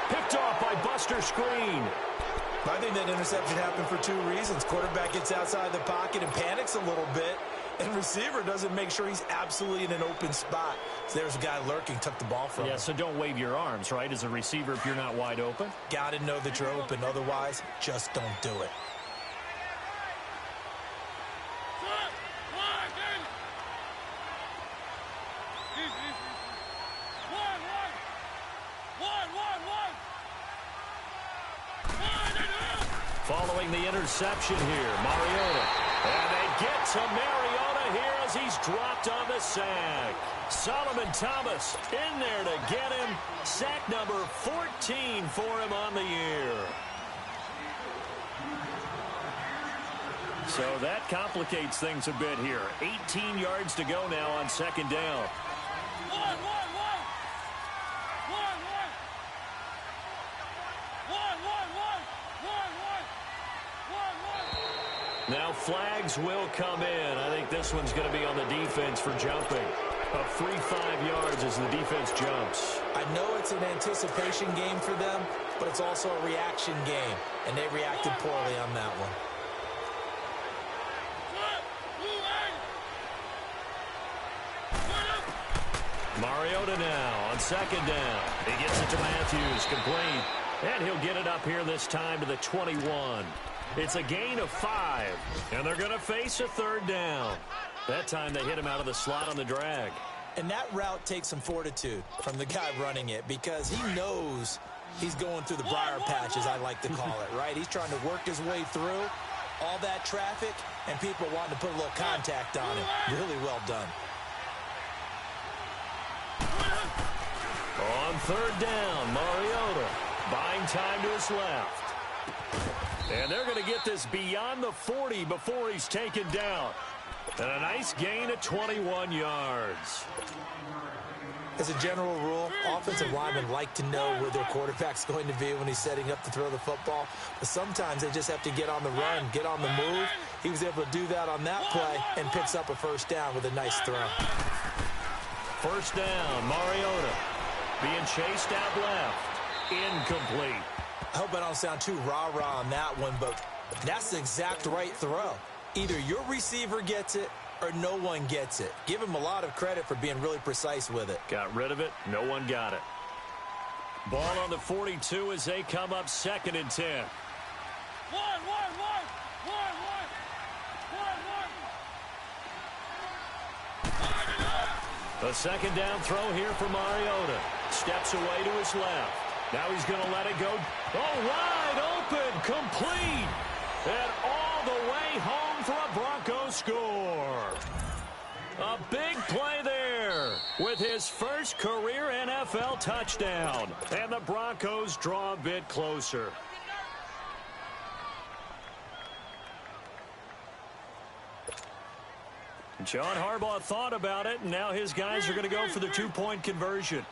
Speaker 3: Picked off by Buster Screen.
Speaker 4: I think that interception happened for 2 reasons. Quarterback gets outside the pocket and panics a little bit, and receiver doesn't make sure he's absolutely in an open spot. So there's a guy lurking, took the ball from him.
Speaker 3: Yeah, so don't wave your arms, right, as a receiver if you're not wide open.
Speaker 4: Got to know that you're open. Otherwise, just don't do it.
Speaker 3: Following the interception here, Mariota. And they get to Mariota here as he's dropped on the sack. Solomon Thomas in there to get him. Sack number 14 for him on the year. So that complicates things a bit here. 18 yards to go now on second down. Now flags will come in. I think this one's going to be on the defense for jumping. A free 5 yards as the defense jumps.
Speaker 4: I know it's an anticipation game for them, but it's also a reaction game, and they reacted poorly on that one.
Speaker 3: Mariota now on second down. He gets it to Matthews, complete. And he'll get it up here this time to the 21. It's a gain of 5, and they're going to face a third down. That time they hit him out of the slot on the drag.
Speaker 4: And that route takes some fortitude from the guy running it because he knows he's going through the briar patch, as I like to call it, right? He's trying to work his way through all that traffic, and people wanting to put a little contact on him. Really well done.
Speaker 3: On third down, Mariota buying time to his left. And they're going to get this beyond the 40 before he's taken down. And a nice gain of 21 yards.
Speaker 4: As a general rule, offensive linemen like to know where their quarterback's going to be when he's setting up to throw the football. But sometimes they just have to get on the run, get on the move. He was able to do that on that play and picks up a first down with a nice throw.
Speaker 3: First down, Mariota being chased out left. Incomplete.
Speaker 4: I hope I don't sound too rah-rah on that one, but that's the exact right throw. Either your receiver gets it or no one gets it. Give him a lot of credit for being really precise with it.
Speaker 3: Got rid of it. No one got it. Ball on the 42 as they come up 2nd and 10. A 2nd down throw here for Mariota. Steps away to his left. Now he's going to let it go. Oh, wide open, complete. And all the way home for a Broncos score. A big play there with his first career NFL touchdown. And the Broncos draw a bit closer. John Harbaugh thought about it, and now his guys are going to go for the 2-point conversion.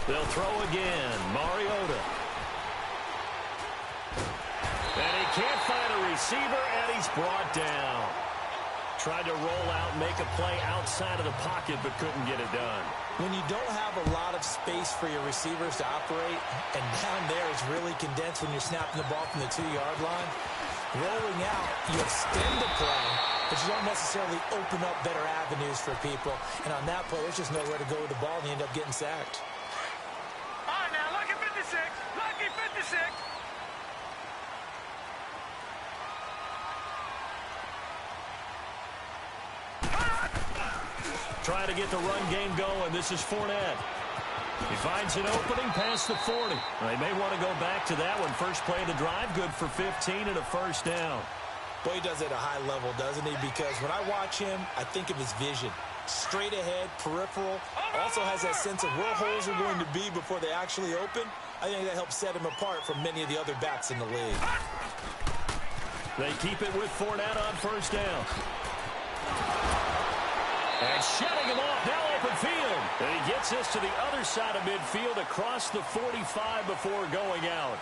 Speaker 3: They'll throw again. Mariota. And he can't find a receiver, and he's brought down. Tried to roll out, make a play outside of the pocket, but couldn't get it done.
Speaker 4: When you don't have a lot of space for your receivers to operate, and down there is really condensed when you're snapping the ball from the 2-yard line, rolling out, you extend the play, but you don't necessarily open up better avenues for people. And on that play, there's just nowhere to go with the ball, and you end up getting sacked.
Speaker 5: All right, now, lucky 56. Lucky 56.
Speaker 3: Trying to get the run game going. This is Fournette. He finds an opening past the 40. They may want to go back to that one. First play of the drive, good for 15 and a first down.
Speaker 4: Boy, he does it at a high level, doesn't he? Because when I watch him, I think of his vision. Straight ahead, peripheral. Also has that sense of where holes are going to be before they actually open. I think that helps set him apart from many of the other backs in the league.
Speaker 3: They keep it with Fournette on first down. And shutting him off, now open field. And he gets this to the other side of midfield across the 45 before going out.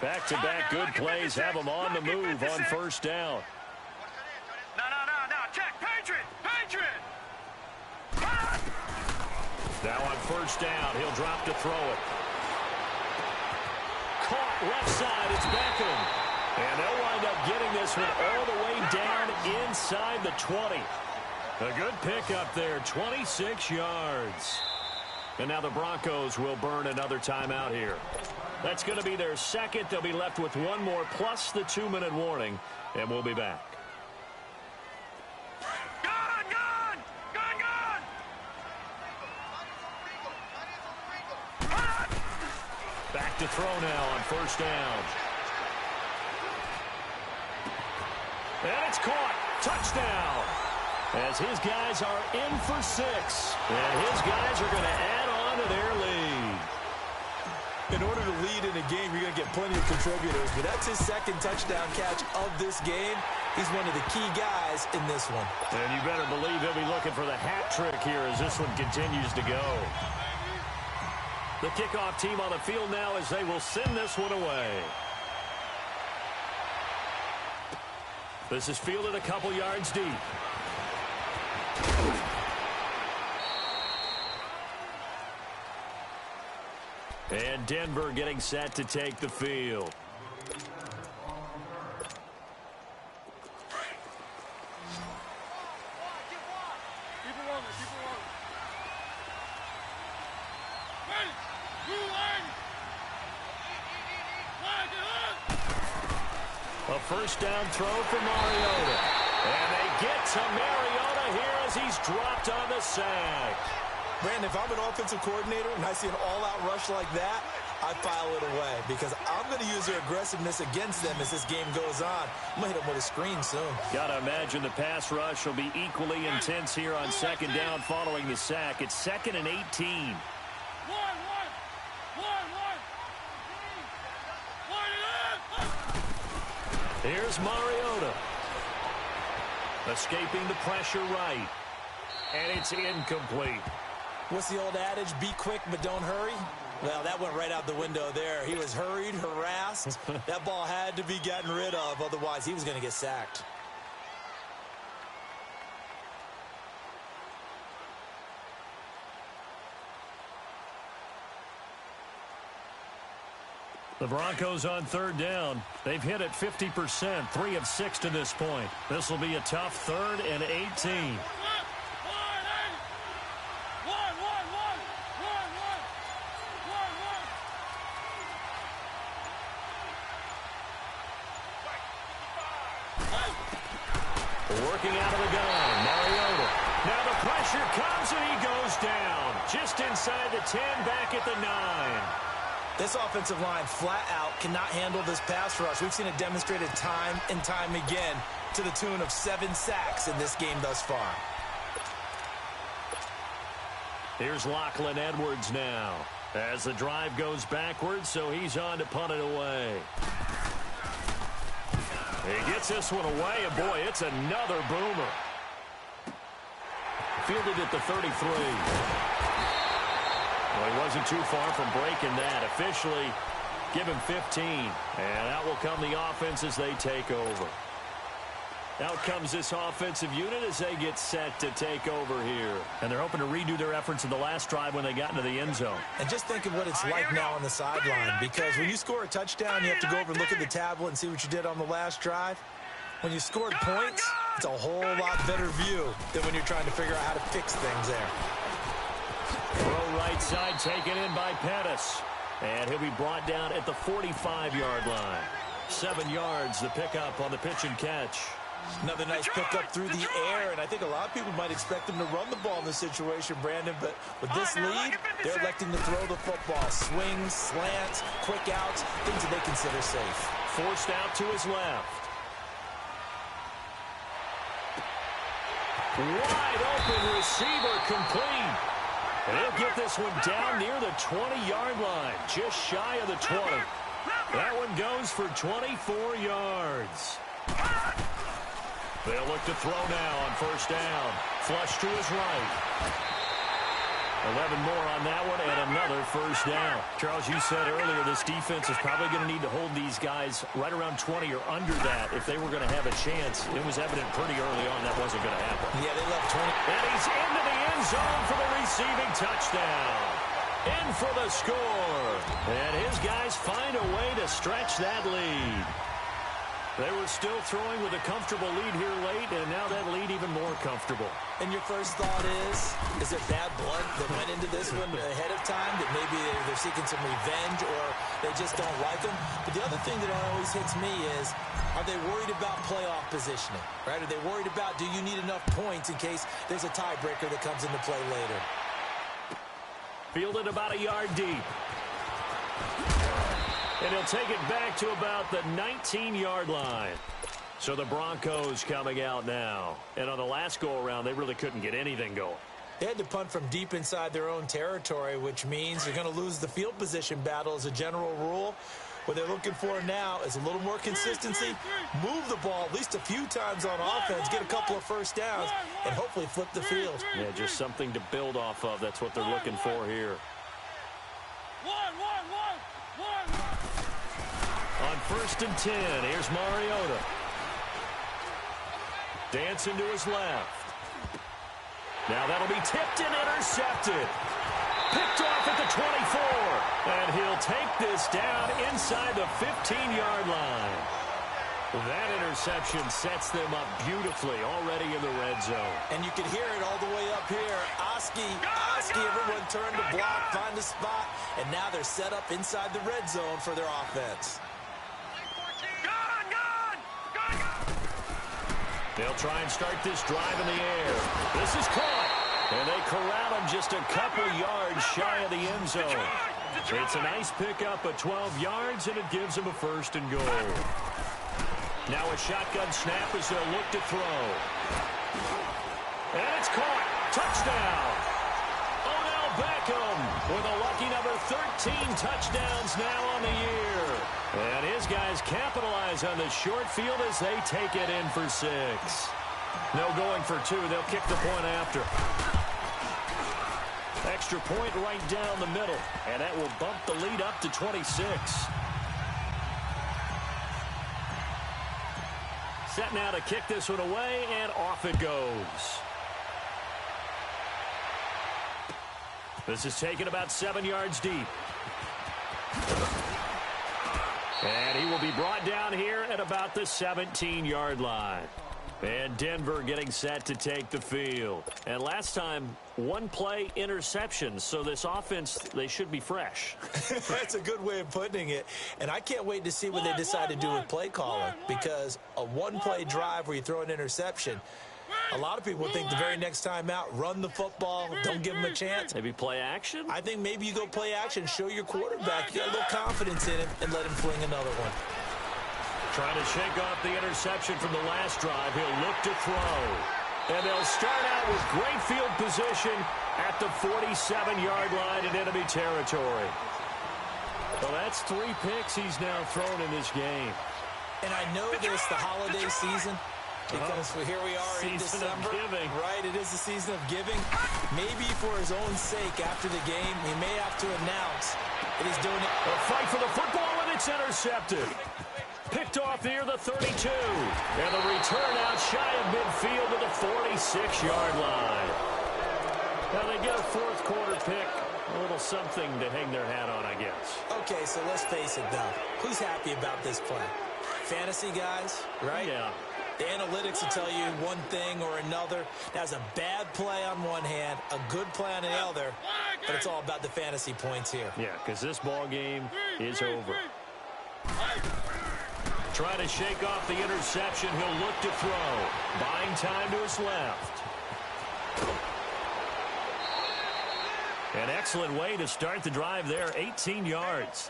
Speaker 3: Back-to-back good plays have him on the move on first down.
Speaker 5: No. Check. Patriot.
Speaker 3: Now on first down, he'll drop to throw it. Caught left side, it's Beckham. And they'll wind up getting this one all the way down inside the 20. A good pickup there, 26 yards. And now the Broncos will burn another timeout here. That's going to be their second. They'll be left with one more plus the 2-minute warning, and we'll be back. Back to throw now on first down. And it's caught. Touchdown. As his guys are in for 6. And his guys are going to add on to their lead.
Speaker 4: In order to lead in a game, you're going to get plenty of contributors. But that's his second touchdown catch of this game. He's one of the key guys in this one.
Speaker 3: And you better believe he'll be looking for the hat trick here as this one continues to go. The kickoff team on the field now as they will send this one away. This is fielded a couple yards deep. And Denver getting set to take the field. A first down throw for Mariota. And they get to Mariota here as he's dropped on the sack.
Speaker 4: Brandon, if I'm an offensive coordinator and I see an all-out rush like that, I file it away because I'm going to use their aggressiveness against them as this game goes on. I'm going to hit them with a screen soon.
Speaker 3: Got to imagine the pass rush will be equally intense here on second down following the sack. It's 2nd and 18. Here's Mariota. Escaping the pressure right. And it's incomplete.
Speaker 4: What's the old adage? Be quick, but don't hurry. Well, that went right out the window there. He was hurried, harassed. That ball had to be gotten rid of, otherwise he was going to get sacked.
Speaker 3: The Broncos on third down. They've hit it 50%, 3 of 6 to this point. This will be a tough 3rd and 18. Working out of the gun, Mariota. Now the pressure comes and he goes down. Just inside the 10, back at the 9.
Speaker 4: This offensive line flat out cannot handle this pass rush. We've seen it demonstrated time and time again to the tune of 7 sacks in this game thus far.
Speaker 3: Here's Lachlan Edwards now as the drive goes backwards, so he's on to punt it away. He gets this one away, and boy, it's another boomer. Fielded at the 33. Well, he wasn't too far from breaking that. Officially, give him 15. And out will come the offense as they take over. Out comes this offensive unit as they get set to take over here. And they're hoping to redo their efforts in the last drive when they got into the end zone.
Speaker 4: And just think of what it's like now on the sideline, because when you score a touchdown, you have to go over and look at the tablet and see what you did on the last drive. When you scored points, it's a whole lot better view than when you're trying to figure out how to fix things there.
Speaker 3: Throw right side taken in by Pettis. And he'll be brought down at the 45-yard line. 7 yards, the pickup on the pitch and catch.
Speaker 4: Another nice pickup through the air, and I think a lot of people might expect them to run the ball in this situation, Brandon, but with this lead, they're electing to throw the football. Swings, slants, quick outs, things that they consider safe.
Speaker 3: Forced out to his left. Wide open receiver complete. And he'll get this one down near the 20-yard line, just shy of the 20. That one goes for 24 yards. They'll look to throw now on first down. Flush to his right. 11 more on that one and another first down. Charles, you said earlier this defense is probably going to need to hold these guys right around 20 or under that if they were going to have a chance. It was evident pretty early on that wasn't going to happen.
Speaker 4: Yeah, they left 20.
Speaker 3: And he's into the end zone for the receiving touchdown. In for the score. And his guys find a way to stretch that lead. They were still throwing with a comfortable lead here late, and now that lead even more comfortable.
Speaker 4: And your first thought is there bad blood that went into this one ahead of time, that maybe they're seeking some revenge or they just don't like them? But the other thing that always hits me is, are they worried about playoff positioning, right? Are they worried about, do you need enough points in case there's a tiebreaker that comes into play later?
Speaker 3: Fielded about a yard deep. And he'll take it back to about the 19-yard line. So the Broncos coming out now. And on the last go-around, they really couldn't get anything going.
Speaker 4: They had to punt from deep inside their own territory, which means they're going to lose the field position battle as a general rule. What they're looking for now is a little more consistency, move the ball at least a few times on offense, get a couple of first downs, and hopefully flip the field.
Speaker 3: Yeah, just something to build off of. That's what they're looking for here. On first and 10, here's Mariota. Dancing to his left. Now that'll be tipped and intercepted. Picked off at the 24. And he'll take this down inside the 15-yard line. That interception sets them up beautifully already in the red zone.
Speaker 4: And you can hear it all the way up here. Oski, everyone turned to block, find a spot, and now they're set up inside the red zone for their offense.
Speaker 3: They'll try and start this drive in the air. This is caught. And they corral him just a couple yards shy of the end zone. It's a nice pickup of 12 yards, and it gives them a first and goal. Now a shotgun snap as they'll look to throw. And it's caught. Touchdown. Odell Beckham with a lucky number 13 touchdowns now on the year. And his guys capitalize on the short field as they take it in for 6. No going for 2. They'll kick the point after. extra point right down the middle, and that will bump the lead up to 26. Set now to kick this one away, and off it goes. This is taken about 7 yards deep. And he will be brought down here at about the 17-yard line. And Denver getting set to take the field. And last time, one play interception. So this offense, they should be fresh.
Speaker 4: That's a good way of putting it. And I can't wait to see what they decide to do with play calling. Because a one-play drive where you throw an interception, a lot of people think the very next time out, run the football, don't give them a chance.
Speaker 3: Maybe play action?
Speaker 4: I think maybe you go play action, show your quarterback. You got a little confidence in him, and let him fling another one.
Speaker 3: Trying to shake off the interception from the last drive. He'll look to throw. And they'll start out with great field position at the 47-yard line in enemy territory. Well, that's 3 picks he's now thrown in this game.
Speaker 4: And I know this, the holiday season, because here we are in December. Right, it is the season of giving. Maybe for his own sake, after the game, he may have to announce that he's doing it.
Speaker 3: A fight for the football, and it's intercepted. Picked off near the 32. And the return out shy of midfield to the 46-yard line. Now they get a fourth quarter pick. A little something to hang their hat on, I guess.
Speaker 4: Okay, so let's face it, though. Who's happy about this play? Fantasy guys, right?
Speaker 3: Yeah.
Speaker 4: The analytics will tell you one thing or another. That's a bad play on one hand, a good play on the other, but it's all about the fantasy points here.
Speaker 3: Yeah, because this ball game is over. Trying to shake off the interception. He'll look to throw. Buying time to his left. An excellent way to start the drive there. 18 yards.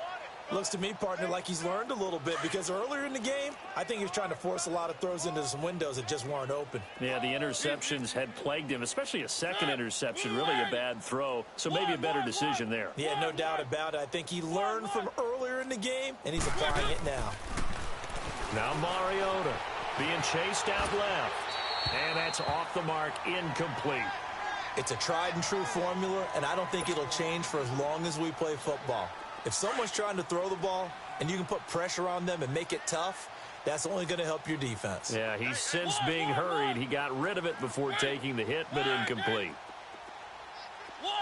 Speaker 4: Looks to me, partner, like he's learned a little bit, because earlier in the game, I think he was trying to force a lot of throws into some windows that just weren't open.
Speaker 3: Yeah, the interceptions had plagued him, especially a second interception, really a bad throw, so maybe a better decision there.
Speaker 4: Yeah, no doubt about it. I think he learned from earlier in the game, and he's applying it now.
Speaker 3: Now Mariota being chased out left, and that's off the mark, incomplete.
Speaker 4: It's a tried-and-true formula, and I don't think it'll change for as long as we play football. If someone's trying to throw the ball and you can put pressure on them and make it tough, that's only going to help your defense.
Speaker 3: Yeah, he's since being hurried. He got rid of it before taking the hit, but incomplete.
Speaker 5: 1,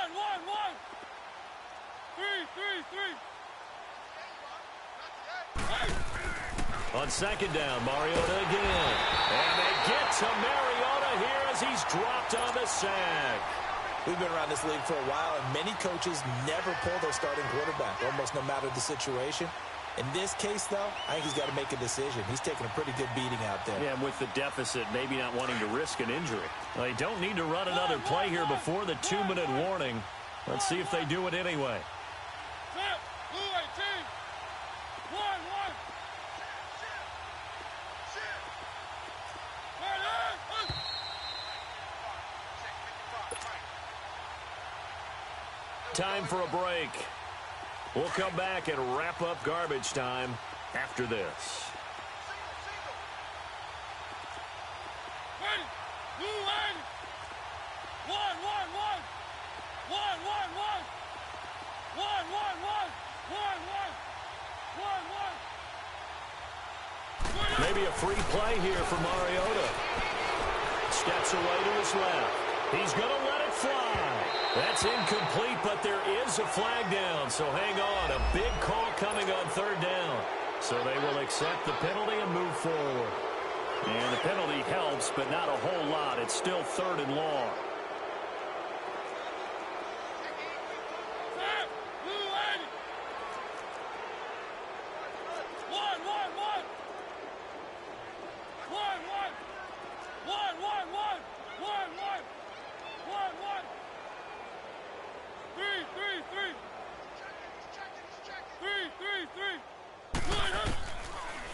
Speaker 5: 3.
Speaker 3: On second down, Mariota again. And they get to Mariota here as he's dropped on the sack.
Speaker 4: We've been around this league for a while, and many coaches never pull their starting quarterback, almost no matter the situation. In this case, though, I think he's got to make a decision. He's taking a pretty good beating out there.
Speaker 3: Yeah, and with the deficit, maybe not wanting to risk an injury. Well, they don't need to run another play here before the 2-minute warning. Let's see if they do it anyway. Time for a break. We'll come back and wrap up garbage time after this. Maybe a free play here for Mariota. Steps away to his left. He's going to let it fly. That's incomplete, but there is a flag down, so hang on. A big call coming on third down. So they will accept the penalty and move forward. And the penalty helps, but not a whole lot. It's still 3rd and long.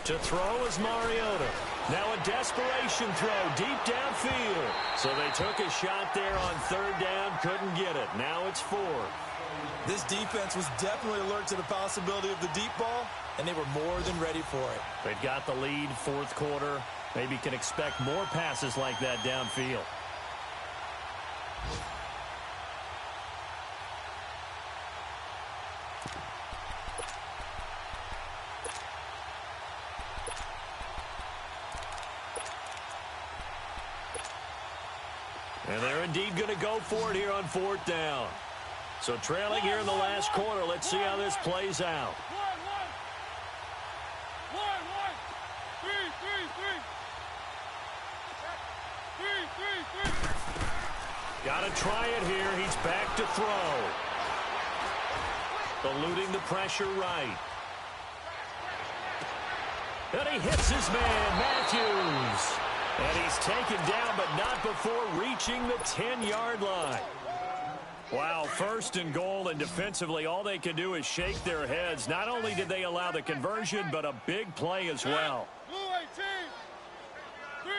Speaker 3: To throw is Mariota. Now a desperation throw deep downfield. So they took a shot there on third down, couldn't get it. Now it's 4.
Speaker 4: This defense was definitely alert to the possibility of the deep ball, and they were more than ready for it.
Speaker 3: They've got the lead, 4th quarter. Maybe can expect more passes like that downfield. And they're indeed going to go for it here on 4th down. So trailing here in the last quarter. Let's see how this plays out. Got to try it here. He's back to throw. Eluding the pressure right. And he hits his man, Matthews. And he's taken down, but not before reaching the 10-yard line. Wow, 1st and goal, and defensively, all they can do is shake their heads. Not only did they allow the conversion, but a big play as well.
Speaker 5: Blue 18. 3.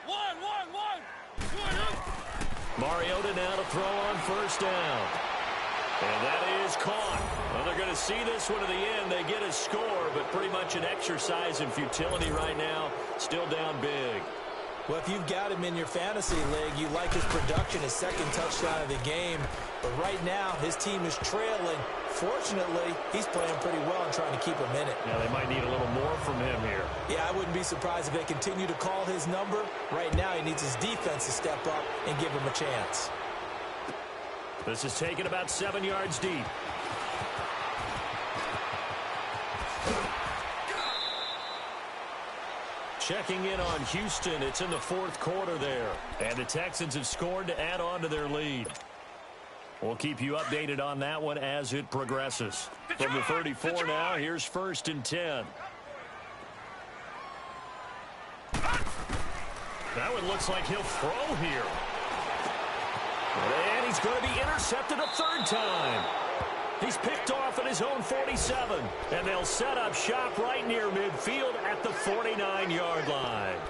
Speaker 5: 1.
Speaker 3: Mariota now to throw on 1st down. And that is caught. Well, they're going to see this one to the end. They get a score, but pretty much an exercise in futility right now. Still down big.
Speaker 4: Well, if you've got him in your fantasy league, you like his production, his 2nd touchdown of the game. But right now, his team is trailing. Fortunately, he's playing pretty well and trying to keep him in it.
Speaker 3: Yeah, they might need a little more from him here.
Speaker 4: Yeah, I wouldn't be surprised if they continue to call his number. Right now, he needs his defense to step up and give him a chance.
Speaker 3: This is taken about 7 yards deep. Checking in on Houston. It's in the 4th quarter there. And the Texans have scored to add on to their lead. We'll keep you updated on that one as it progresses. From the 34 now, here's 1st and 10. That one looks like he'll throw here. And he's going to be intercepted a 3rd time. He's picked off at his own 47. And they'll set up shop right near midfield at the 49-yard line.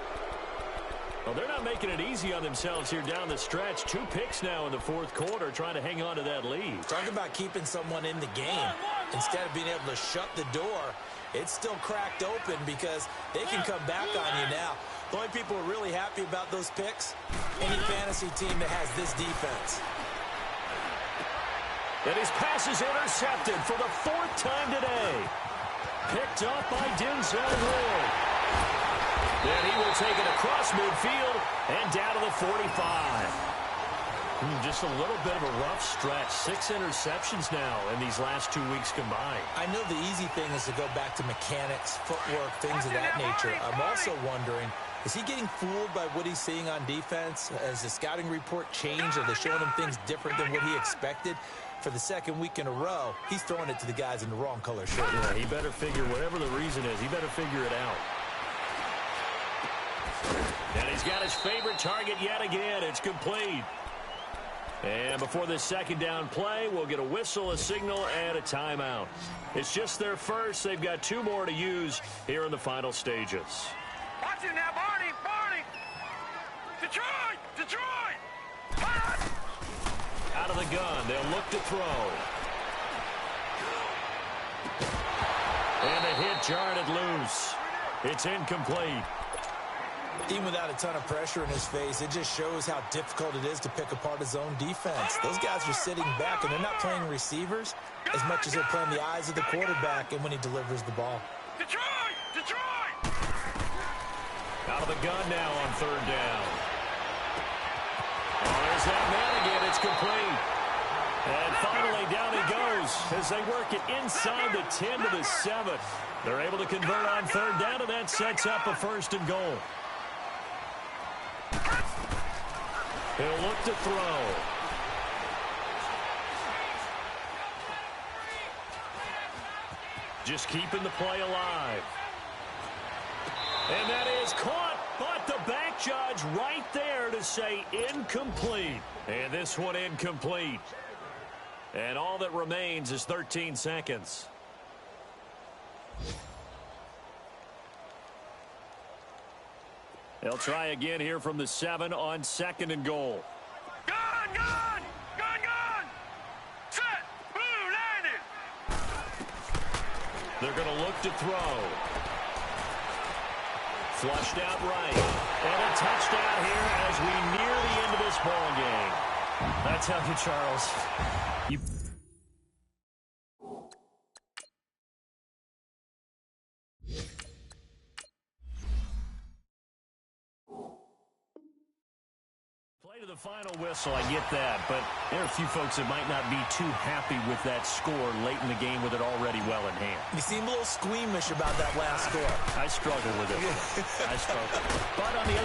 Speaker 3: Well, they're not making it easy on themselves here down the stretch. 2 picks now in the 4th quarter trying to hang on to that lead.
Speaker 4: Talk about keeping someone in the game. Instead of being able to shut the door, it's still cracked open because they can come back on you now. The only people who are really happy about those picks, any fantasy team that has this defense.
Speaker 3: And his pass is intercepted for the 4th time today. Picked up by Denzel Ward. Then he will take it across midfield and down to the 45. Just a little bit of a rough stretch. 6 interceptions now in these last 2 weeks combined.
Speaker 4: I know the easy thing is to go back to mechanics, footwork, things of that nature. I'm also wondering, is he getting fooled by what he's seeing on defense? Has the scouting report changed? Are they showing him things different than what he expected? For the 2nd week in a row, he's throwing it to the guys in the wrong color shirt.
Speaker 3: Yeah, he better figure, whatever the reason is, he better figure it out. And he's got his favorite target yet again. It's complete. And before this 2nd down play, we'll get a whistle, a signal, and a timeout. It's just their first. They've got 2 more to use here in the final stages.
Speaker 5: Watch it now, Barney! Detroit!
Speaker 3: Out of the gun, they'll look to throw. And the hit jarred it loose. It's incomplete.
Speaker 4: Even without a ton of pressure in his face, it just shows how difficult it is to pick apart his own defense. Those guys are sitting back, and they're not playing receivers as much as they're playing the eyes of the quarterback and when he delivers the ball.
Speaker 5: Detroit!
Speaker 3: Out of the gun now on 3rd down. Oh, there's that man again. It's complete. And finally, down he goes as they work it inside the 10 to the 7. They're able to convert on 3rd down, and that sets up a 1st and goal. He'll look to throw. Just keeping the play alive. And that is caught, but the back judge right there to say incomplete. And this one incomplete. And all that remains is 13 seconds. They'll try again here from the 7 on 2nd and goal.
Speaker 5: Gun! Set! Blue landed!
Speaker 3: They're going to look to throw. Flushed out right. And a touchdown here as we near the end of this ball game. I tell you, Charles, you the final whistle, I get that, but there are a few folks that might not be too happy with that score late in the game with it already well in hand.
Speaker 4: You seem a little squeamish about that last score.
Speaker 3: I struggle with it. I struggle. But on the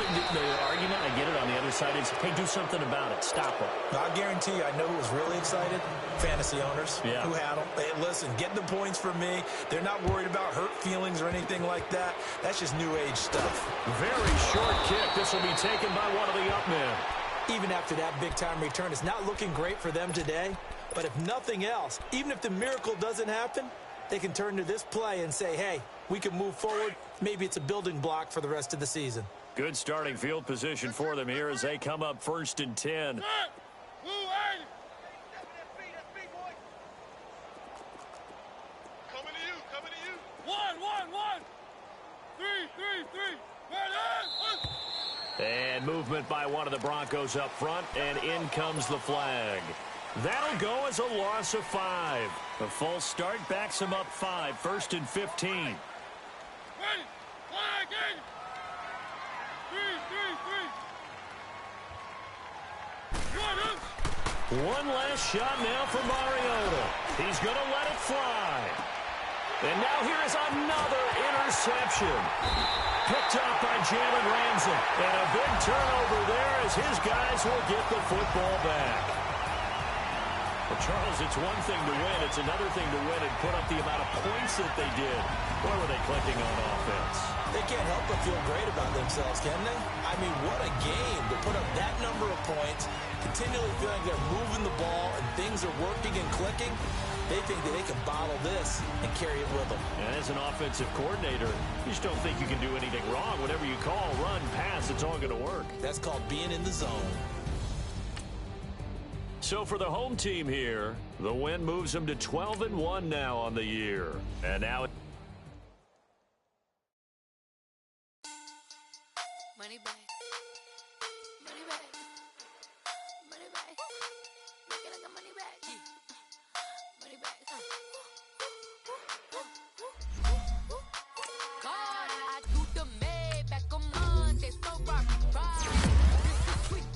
Speaker 3: argument, I get it, on the other side is, hey, do something about it. Stop it.
Speaker 4: I guarantee you, I know who was really excited. Fantasy owners who had them. Hey, listen, get the points for me. They're not worried about hurt feelings or anything like that. That's just new age stuff.
Speaker 3: Very short kick. This will be taken by one of the up men.
Speaker 4: Even after that big-time return, it's not looking great for them today. But if nothing else, even if the miracle doesn't happen, they can turn to this play and say, hey, we can move forward. Maybe it's a building block for the rest of the season.
Speaker 3: Good starting field position for them here as they come up 1st and 10. And movement by one of the Broncos up front, and in comes the flag. That'll go as a loss of 5. A false start backs him up 5, 1st and 15. One last shot now for Mariota. He's going to let it fly. And now here is another interception. Picked up by Jalen Ramsey. And a big turnover there as his guys will get the football back. Well, Charles, it's one thing to win. It's another thing to win and put up the amount of points that they did. Boy, were they clicking on offense.
Speaker 4: They can't help but feel great about themselves, can they? I mean, what a game to put up that number of points, continually feeling they're moving the ball and things are working and clicking. They think that they can bottle this and carry it with them.
Speaker 3: And as an offensive coordinator, you just don't think you can do anything wrong. Whatever you call, run, pass, it's all going to work.
Speaker 4: That's called being in the zone.
Speaker 3: So for the home team here, the win moves them to 12-1 now on the year. And now
Speaker 6: money back. Money back. Money back. Make it like a money back. Money back. God, I do the Maybach on Monday, so rock, rock. This is sweet.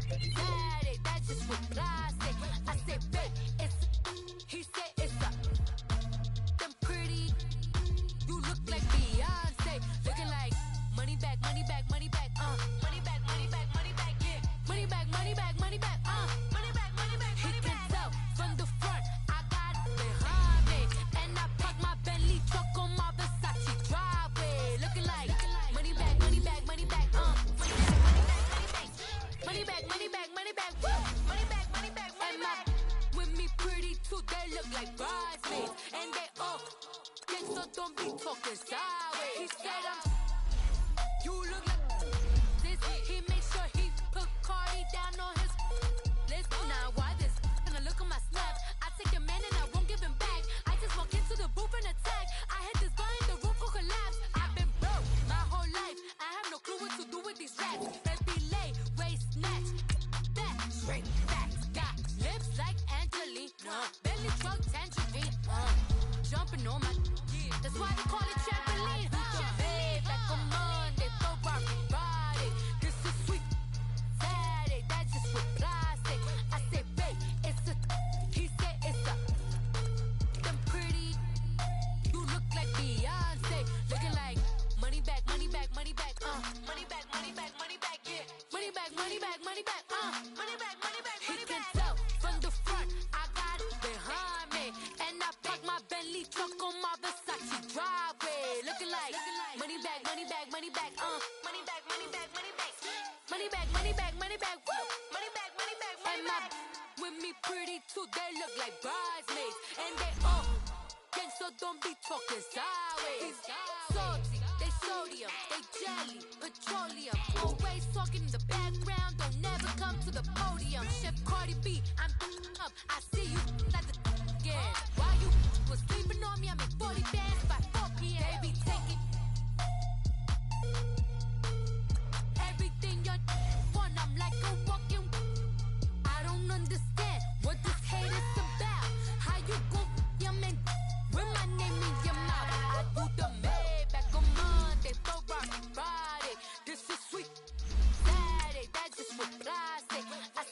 Speaker 6: Saturday, that's just what I say. I say, babe, it's he said it's a them pretty. You look like Beyonce, looking like money back, money back, money back, money back, money back, money back, yeah, money back, money back, money back, money back, money back. He can tell from the front, I got it behind me, and I park my Bentley truck on my Versace driveway, looking like money back, money back, money back, money back, money back, money back, money back, woo, money back, money back, money back. With me pretty too, they look like bridesmaids, and they all gang, so don't be talking sideways. He said you look like this. He makes sure he put Cardi down on his list. Now why this? Gonna look at my snaps. I take a man and I won't give him back. I just walk into the booth and attack. I hit this guy in the roof will collapse. I've been broke my whole life. I have no clue what to do with these rats. Baby lay, waist snatch, that straight facts. Got lips like Angelina, belly truck tangerine. Jumping on my, that's why they call it trampoline. Back on Monday, for Friday. This is sweet. Saturday, that's just what I say. I say, babe, it's a. He said it's a. Them pretty. You look like Beyonce, looking like money back, money back, money back, money back, money back, money back, yeah, money back, money back, money back, money back, money back. He can tell from the front, I got it behind me, and I park my Bentley truck on my Versace driveway, looking like money back, money back, money back, money back, money back, money back, money back, money back, money back, woo, money back, money back, money back. With me pretty too, they look like bridesmaids, and they all gang, so don't be talking sideways. Salty, they sodium, they jelly, petroleum, always talking in the background, don't never come to the podium. Chef Cardi B, I'm up, I see you like the again. While you was sleeping on me, I'm in 40 bands by 4 p.m. They be taking everything you want, I'm like a walking. I don't understand what this hate is about. How you gon' your man with my name in your mouth? I do the Maybach on Monday, for Friday. This is sweet. Saturday, that's just what I say. I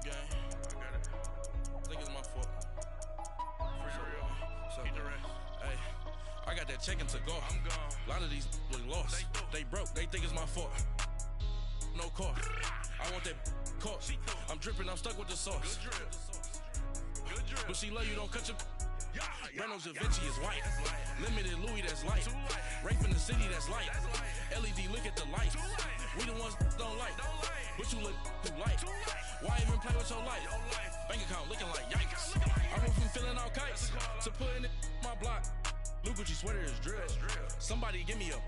Speaker 7: up, gang? I got it. I think it's my fault. For real. So, keep the rest. Hey, I got that check-in to go. I'm gone. A lot of these look lost. They broke. They think it's my fault. No car. I want that caught. I'm dripping. I'm stuck with the sauce. Good drip. Good drip. But she love you. Don't cut your. Reynolds Da Vinci is white. Limited Louis, that's light. Rape in the city, that's light. LED, look at the light. We the ones don't like. But you look too light. Why even play with your life? Bank account looking like yikes. I went from filling out kites to putting it in my block. Blue Gucci sweater is drill. Somebody give me a.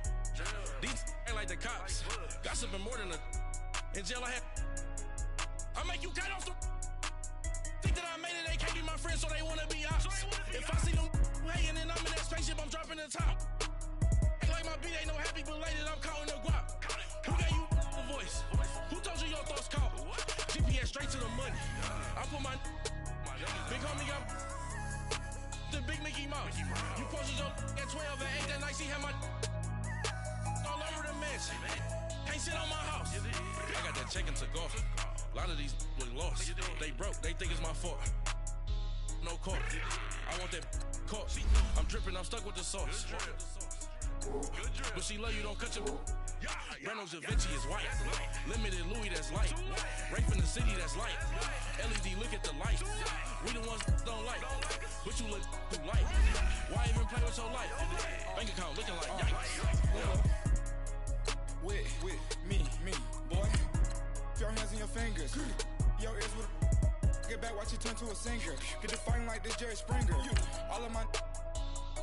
Speaker 7: These ain't like the cops. Gossiping more than a. In jail I had. I make you cut off the. Think that I made it, they can't be my friends, so they wanna be ops. If I see them hating and I'm in that spaceship, I'm dropping the top. Act like my beat ain't no happy belated, I'm counting the guap. Who gave you a voice? Who told you your thoughts count? GPS straight to the money. I put my big homie got the big Mickey Mouse. You posted your at 12 and 8 that night, she had my all over the mansion. Can't sit on my house. I got that check-in to go. A lot of these look lost. They broke, they think it's my fault. No car. I want that caught. I'm dripping, I'm stuck with the sauce. But she love you, don't cut your. Reynolds Da Vinci is white. Limited Louis, that's light. Rape in the city, that's light. LED, look at the light. We the ones don't like. But you look too light. Why even play with your life? Bank account looking like yikes.
Speaker 8: With me, boy. Your hands in your fingers. Your ears with get back, watch you turn to a singer. Get the fighting like this Jerry Springer. All of my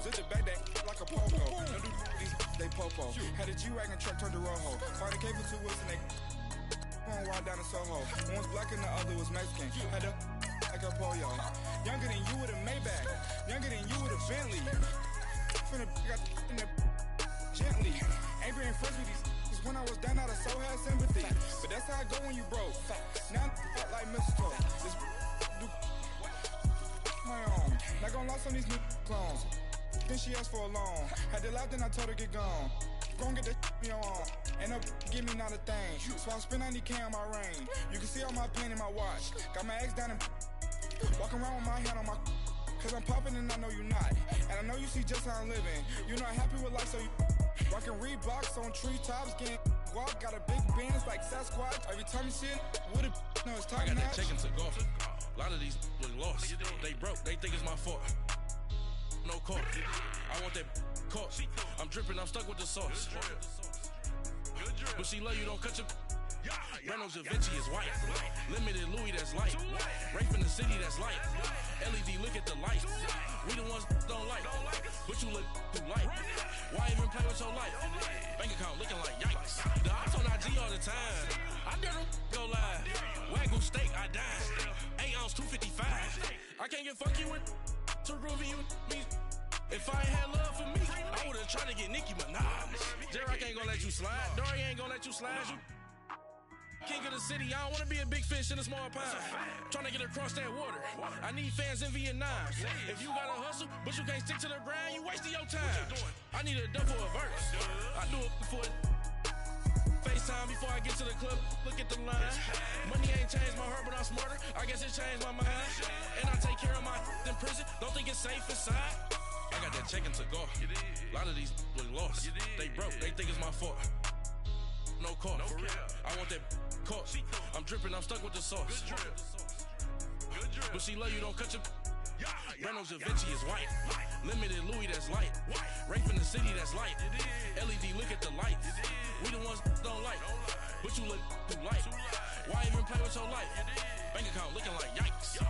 Speaker 8: zit the back that like a popo. Don't do these they popo. Had a G-Wagon truck turned to Rojo. Find a cable 2 wheels and they going wild down in Soho. One was black and the other was Mexican. Had a like a pollo. Younger than you with a Maybach. Younger than you with a Bentley. Finna got in the gently. Ain't been friends with these. When I was down, I so had sympathy. But that's how I go when you broke. Now I'm like mistletoe. This do my own. Not gonna lost on these new clones. Then she asked for a loan. Had to laugh, then I told her get gone. Gon' get that me on. Ain't no give me not a thing. So I spend 90K on my ring. You can see all my pain in my watch. Got my ex down and walking around with my hand on my. Cause I'm popping and I know you not. And I know you see just how I'm living. You're not happy with life, so you. Rockin' Reeboks on treetops, getting guap, got a big bands like Sasquatch. Every time you see it, with it, no, it's time.
Speaker 7: I got that check-in to go. A lot of these look lost. They broke, they think it's my fault. No car. I want that caught. I'm dripping, I'm stuck with the sauce. But she love you, don't cut your. Reynolds Da Vinci is white. Limited Louis, that's light. Rape in the city, that's light. LED, look at the light. We the ones don't like. But you look too light. Why even play with your life? Bank account looking like yikes. The ops on IG all the time. I dare them go live. Wagyu steak, I died. 8 ounce, 255. I can't get fucky with too groovy you me. If I ain't had love for me, I would've tried to get Nicki Minaj. J-Rock ain't gonna let you slide. Dory ain't gonna let you slide. You king of the city, I don't wanna be a big fish in a small pond. Trying to get across that water. I need fans in Vietnam. If you gotta hustle, but you can't stick to the grind, you wasting your time. I need a double a verse. I do it before FaceTime before I get to the club. Look at the line. Money ain't changed my heart, but I'm smarter. I guess it changed my mind. And I take care of my in prison. Don't think it's safe inside. I got that check-in to go. A lot of these look lost. They broke. They think it's my fault. No car. I want that caught. I'm dripping, I'm stuck with the sauce. But she love you, don't cut your. Reynolds Da Vinci is white. Limited Louis, that's light. Rape in the city, that's light. LED, look at the light. We the ones don't like. But you look too light. Why even play with your life? Bank account looking like yikes.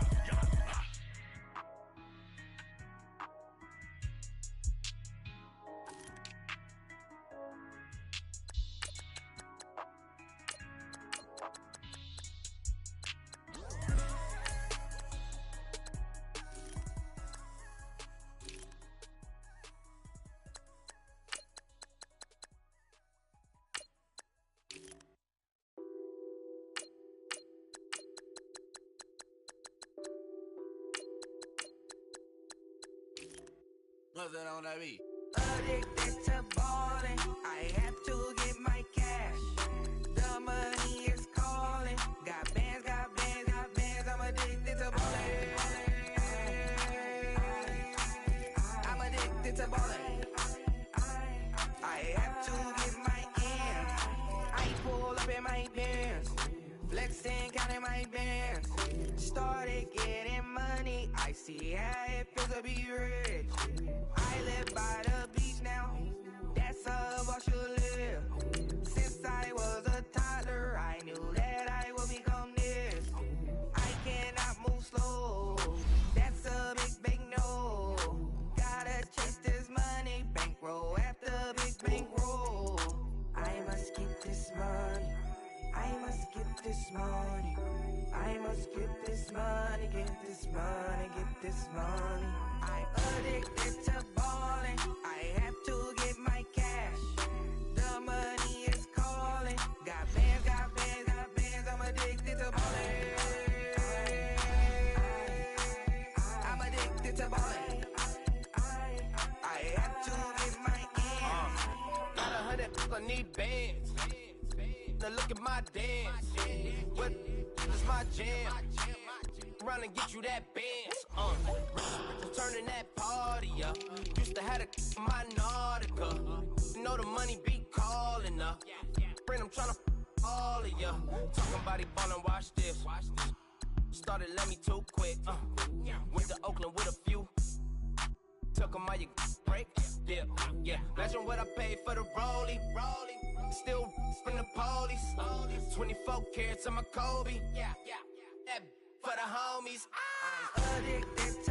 Speaker 1: What's that on that beat?
Speaker 9: Addicted to ballin', I have to get my cash. The money is calling. Got bands, I see how it feels to be rich. I live by the beach now. That's how I should live. Since I was a toddler, I knew that I would become this. I cannot move slow. That's a big no. Gotta chase this money, bankroll after big bankroll. I must get this money. I must get this money. I must get this money, get this money, get this money. I'm addicted to balling. I have to get my cash. The money is calling. Got bands, got bands, got bands. I'm addicted to balling. I'm addicted to balling. I have to get my ends.
Speaker 10: Got 100, I need bands. Now look at my dance. What is my jam? Run and get you that bands. Turning that party up. Used to have a my Nautica. You know the money be calling up. Friend, I'm tryna all of ya. Talking about he ballin', watch this. Started let me too quick. Went to Oakland with a few. Took 'em all you break. Yeah. Imagine what I paid for the rollie. Still from the police. 24 carats on my Kobe. Yeah. That for the homies.
Speaker 9: I'm addicted to